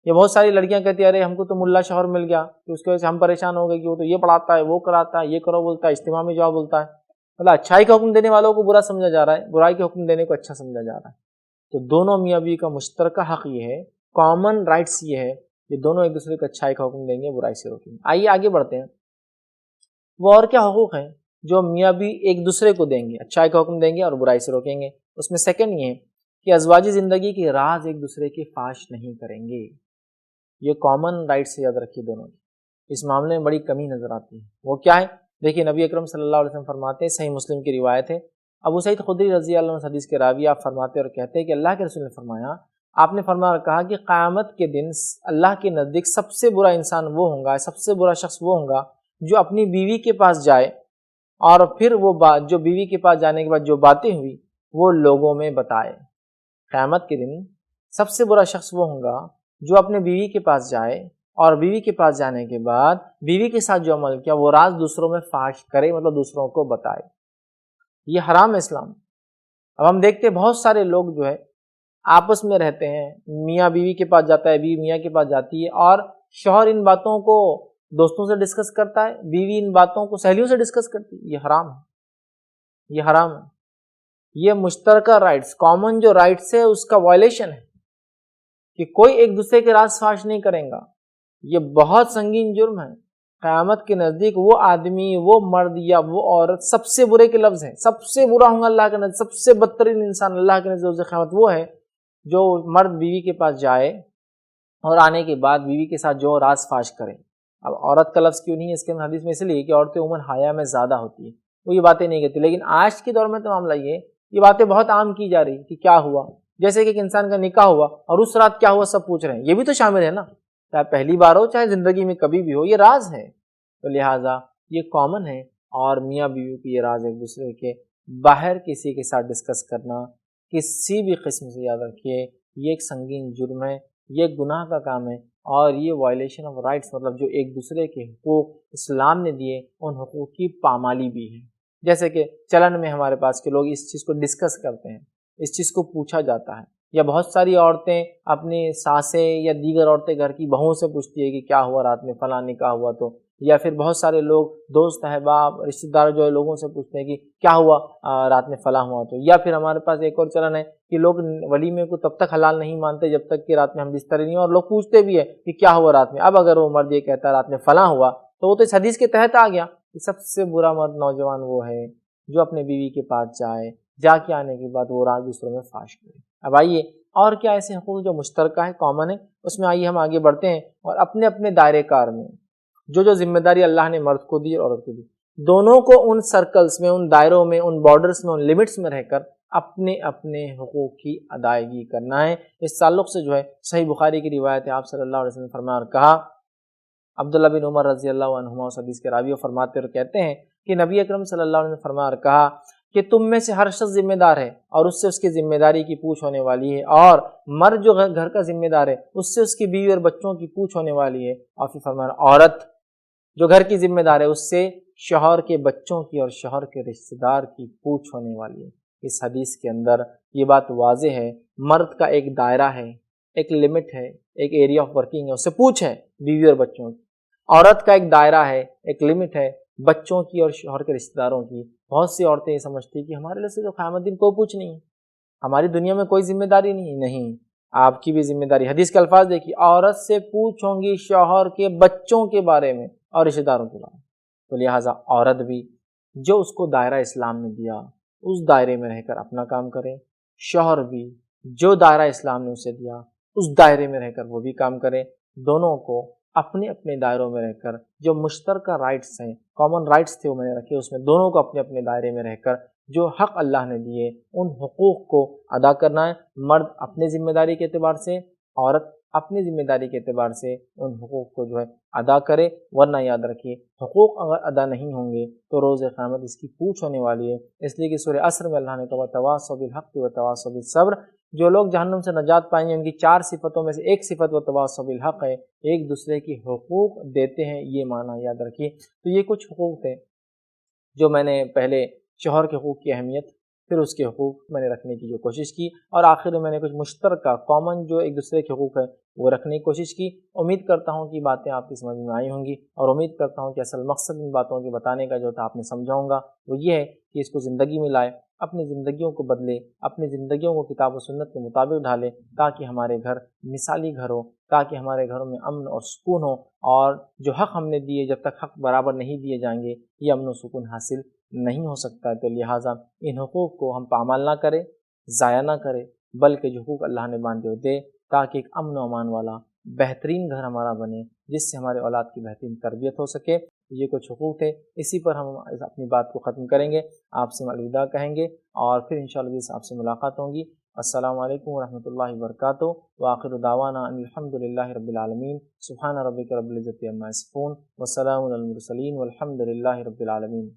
A: یہ بہت ساری لڑکیاں کہتی ہیں ارے ہم کو تو ملا شوہر مل گیا تو اس کی وجہ سے ہم پریشان ہو گئے کہ وہ تو یہ پڑھاتا ہے، وہ کراتا ہے، یہ کرو بولتا ہے، اجتماع میں جاؤ بولتا ہے. مطلب اچھائی کا حکم دینے والوں کو برا سمجھا جا رہا ہے، برائی کے حکم دینے کو اچھا سمجھا جا رہا ہے. تو دونوں میاں بیوی کا مشترکہ حق یہ ہے، کامن رائٹس یہ ہے کہ دونوں ایک دوسرے کو اچھائی کا حکم دیں گے، برائی سے روکیں گے. آئیے آگے بڑھتے ہیں. وہ اور کیا حقوق ہیں جو میاں بیوی ایک دوسرے کو دیں گے، اچھائی کا حکم دیں گے اور برائی سے روکیں گے؟ اس میں سیکنڈ یہ ہے کہ ازواجی زندگی کے راز ایک دوسرے کے فاش نہیں کریں گے. یہ کامن رائٹ سے یاد رکھیے دونوں کی. اس معاملے میں بڑی کمی نظر آتی ہے. وہ کیا ہے؟ دیکھیے نبی اکرم صلی اللہ علیہ وسلم فرماتے ہیں، صحیح مسلم کی روایت ہے، ابو سعید خدری رضی اللہ عنہ حدیث کے راوی آپ فرماتے اور کہتے ہیں کہ اللہ کے رسول نے فرمایا، آپ نے فرمایا اور کہا کہ قیامت کے دن اللہ کے نزدیک سب سے برا انسان وہ ہوگا، سب سے برا شخص وہ ہوگا جو اپنی بیوی کے پاس جائے اور پھر وہ بات جو بیوی کے پاس جانے کے بعد جو باتیں ہوئی وہ لوگوں میں بتائے. قیامت کے دن سب سے برا شخص وہ ہوگا جو اپنے بیوی کے پاس جائے اور بیوی کے پاس جانے کے بعد بیوی کے ساتھ جو عمل کیا وہ راز دوسروں میں فاش کرے، مطلب دوسروں کو بتائے. یہ حرام ہے اسلام. اب ہم دیکھتے ہیں بہت سارے لوگ جو ہے آپس میں رہتے ہیں، میاں بیوی کے پاس جاتا ہے، بیوی میاں کے پاس جاتی ہے، اور شوہر ان باتوں کو دوستوں سے ڈسکس کرتا ہے، بیوی ان باتوں کو سہیلیوں سے ڈسکس کرتی ہے. یہ حرام ہے، یہ حرام ہے. یہ مشترکہ رائٹس، کامن جو رائٹس ہے اس کا وائلیشن ہے کہ کوئی ایک دوسرے کے راز فاش نہیں کرے گا. یہ بہت سنگین جرم ہے. قیامت کے نزدیک وہ آدمی، وہ مرد یا وہ عورت سب سے برے کے لفظ ہیں، سب سے برا ہوں گا اللہ کے نزدیک، سب سے بدترین انسان اللہ کے نزدیک روز قیامت وہ ہے جو مرد بیوی کے پاس جائے اور آنے کے بعد بیوی کے ساتھ جو راز فاش کرے۔ اب عورت کا لفظ کیوں نہیں ہے اس کے حدیث میں؟ اس لیے کہ عورتیں عموماً حیا میں زیادہ ہوتی ہیں، وہ یہ باتیں نہیں کہتی، لیکن آج کے دور میں تو معاملہ یہ باتیں بہت عام کی جا رہی کہ کیا ہوا، جیسے کہ ایک انسان کا نکاح ہوا اور اس رات کیا ہوا سب پوچھ رہے ہیں، یہ بھی تو شامل ہے نا، چاہے پہلی بار ہو چاہے زندگی میں کبھی بھی ہو، یہ راز ہے، تو لہٰذا یہ کامن ہے، اور میاں بیوی کی یہ راز ایک دوسرے کے باہر کسی کے ساتھ ڈسکس کرنا کسی بھی قسم سے، یاد رکھیے یہ ایک سنگین جرم ہے، یہ ایک گناہ کا کام ہے، اور یہ وائلیشن آف رائٹس، مطلب جو ایک دوسرے کے حقوق اسلام نے دیے ان حقوق کی پامالی بھی ہے۔ جیسے کہ چلن میں ہمارے پاس کے لوگ اس چیز کو ڈسکس کرتے ہیں، اس چیز کو پوچھا جاتا ہے، یا بہت ساری عورتیں اپنی ساسیں یا دیگر عورتیں گھر کی بہوؤں سے پوچھتی ہے کہ کیا ہوا رات میں فلاں نکاح ہوا تو، یا پھر بہت سارے لوگ دوست احباب رشتہ دار جو ہے لوگوں سے پوچھتے ہیں کہ کیا ہوا رات میں فلاں ہوا تو، یا پھر ہمارے پاس ایک اور چلن ہے کہ لوگ ولیمے کو تب تک حلال نہیں مانتے جب تک کہ رات میں ہم بستر نہیں، اور لوگ پوچھتے بھی ہے کہ کیا ہوا رات میں۔ اب اگر وہ مرد یہ کہتا ہے رات میں فلاں ہوا تو وہ تو اس حدیث کے تحت آ گیا کہ سب سے برا مرد نوجوان وہ ہے جو اپنے بیوی کے پاس جائے، جا کے آنے کے بعد وہ راز دوسروں میں فاش کرے۔ اب آئیے اور کیا ایسے حقوق جو مشترکہ ہے، کامن ہے، اس میں آئیے ہم آگے بڑھتے ہیں، اور اپنے اپنے دائرے کار میں جو ذمہ داری اللہ نے مرد کو دی اور عورت کو دی، دونوں کو ان سرکلز میں، ان دائروں میں، ان بارڈرز میں، ان لمٹس میں رہ کر اپنے اپنے حقوق کی ادائیگی کرنا ہے۔ اس تعلق سے جو ہے صحیح بخاری کی روایت ہے، آپ صلی اللہ علیہ وسلم نے فرمایا اور کہا، عبداللہ بن عمر رضی اللہ عنہما اس حدیث کے راوی فرماتے اور کہتے ہیں کہ نبی اکرم صلی اللہ علیہ وسلم نے فرمایا اور کہا کہ تم میں سے ہر شخص ذمہ دار ہے اور اس سے اس کی ذمہ داری کی پوچھ ہونے والی ہے، اور مرد جو گھر کا ذمہ دار ہے اس سے اس کی بیوی اور بچوں کی پوچھ ہونے والی ہے، اور پھر فرمایا عورت جو گھر کی ذمہ دار ہے اس سے شوہر کے بچوں کی اور شوہر کے رشتہ دار کی پوچھ ہونے والی ہے۔ اس حدیث کے اندر یہ بات واضح ہے، مرد کا ایک دائرہ ہے، ایک لمٹ ہے، ایک ایریا آف ورکنگ ہے، اس سے پوچھ ہے بیوی اور بچوں کی۔ عورت کا ایک دائرہ ہے، ایک لمٹ ہے، بچوں کی اور شوہر کے رشتہ داروں کی۔ بہت سی عورتیں یہ سمجھتی کہ ہمارے لیے تو قیامت دن کوئی پوچھ نہیں ہے، ہماری دنیا میں کوئی ذمہ داری نہیں، آپ کی بھی ذمہ داری۔ حدیث کے الفاظ دیکھیے، عورت سے پوچھوں گی شوہر کے بچوں کے بارے میں اور رشتہ داروں کے بارے میں۔ تو لہٰذا عورت بھی جو اس کو دائرہ اسلام نے دیا اس دائرے میں رہ کر اپنا کام کرے، شوہر بھی جو دائرہ اسلام نے اسے دیا اس دائرے میں رہ کر وہ بھی کام کرے، دونوں کو اپنے اپنے دائروں میں رہ کر جو مشترکہ رائٹس ہیں، کامن رائٹس تھے وہ میں نے رکھے، اس میں دونوں کو اپنے اپنے دائرے میں رہ کر جو حق اللہ نے دیے ان حقوق کو ادا کرنا ہے۔ مرد اپنے ذمہ داری کے اعتبار سے، عورت اپنی ذمہ داری کے اعتبار سے ان حقوق کو جو ہے ادا کرے، ورنہ یاد رکھیے حقوق اگر ادا نہیں ہوں گے تو روز قیامت اس کی پوچھ ہونے والی ہے۔ اس لیے کہ سورہ عصر میں اللہ نے کہا وَتَوَاصَوْا بِالْحَقِّ وَتَوَاصَوْا بِالصَّبْرِ، جو لوگ جہنم سے نجات پائیں گے ان کی 4 صفتوں میں سے ایک صفت وَتَوَاصَوْا بِالْحَقِّ ہے، ایک دوسرے کی حقوق دیتے ہیں، یہ معنی یاد رکھیے۔ تو یہ کچھ حقوق تھے جو میں نے پہلے شوہر کے حقوق کی اہمیت، پھر اس کے حقوق میں نے رکھنے کی جو کوشش کی، اور آخر میں نے کچھ مشترکہ کامن جو ایک دوسرے کے حقوق ہیں وہ رکھنے کی کوشش کی۔ امید کرتا ہوں کہ باتیں آپ کی سمجھ میں آئی ہوں گی، اور امید کرتا ہوں کہ اصل مقصد ان باتوں کے بتانے کا جو تھا آپ نے سمجھا ہوگا، وہ یہ ہے کہ اس کو زندگی میں لائے، اپنی زندگیوں کو بدلے، اپنی زندگیوں کو کتاب و سنت کے مطابق ڈھالے، تاکہ ہمارے گھر مثالی گھر ہو، تاکہ ہمارے گھروں میں امن اور سکون ہو، اور جو حق ہم نے دیے جب تک حق برابر نہیں دیے جائیں گے یہ امن و سکون حاصل نہیں ہو سکتا ہے۔ تو لہٰذا ان حقوق کو ہم پامال نہ کریں، ضائع نہ کریں، بلکہ جو حقوق اللہ نے باندھے ہوئے دے، تاکہ ایک امن و امان والا بہترین گھر ہمارا بنے، جس سے ہمارے اولاد کی بہترین تربیت ہو سکے۔ یہ کچھ حقوق تھے، اسی پر ہم اپنی بات کو ختم کریں گے، آپ سے الوداع کہیں گے، اور پھر انشاءاللہ آپ سے ملاقات ہوگی۔ السلام علیکم ورحمۃ اللہ وبرکاتہ، وآخر دعوانا ان الحمد للہ رب العالمین، سبحان ربک رب العزۃ عما یصفون، وسلام علی المرسلین، والحمد للہ رب العالمین۔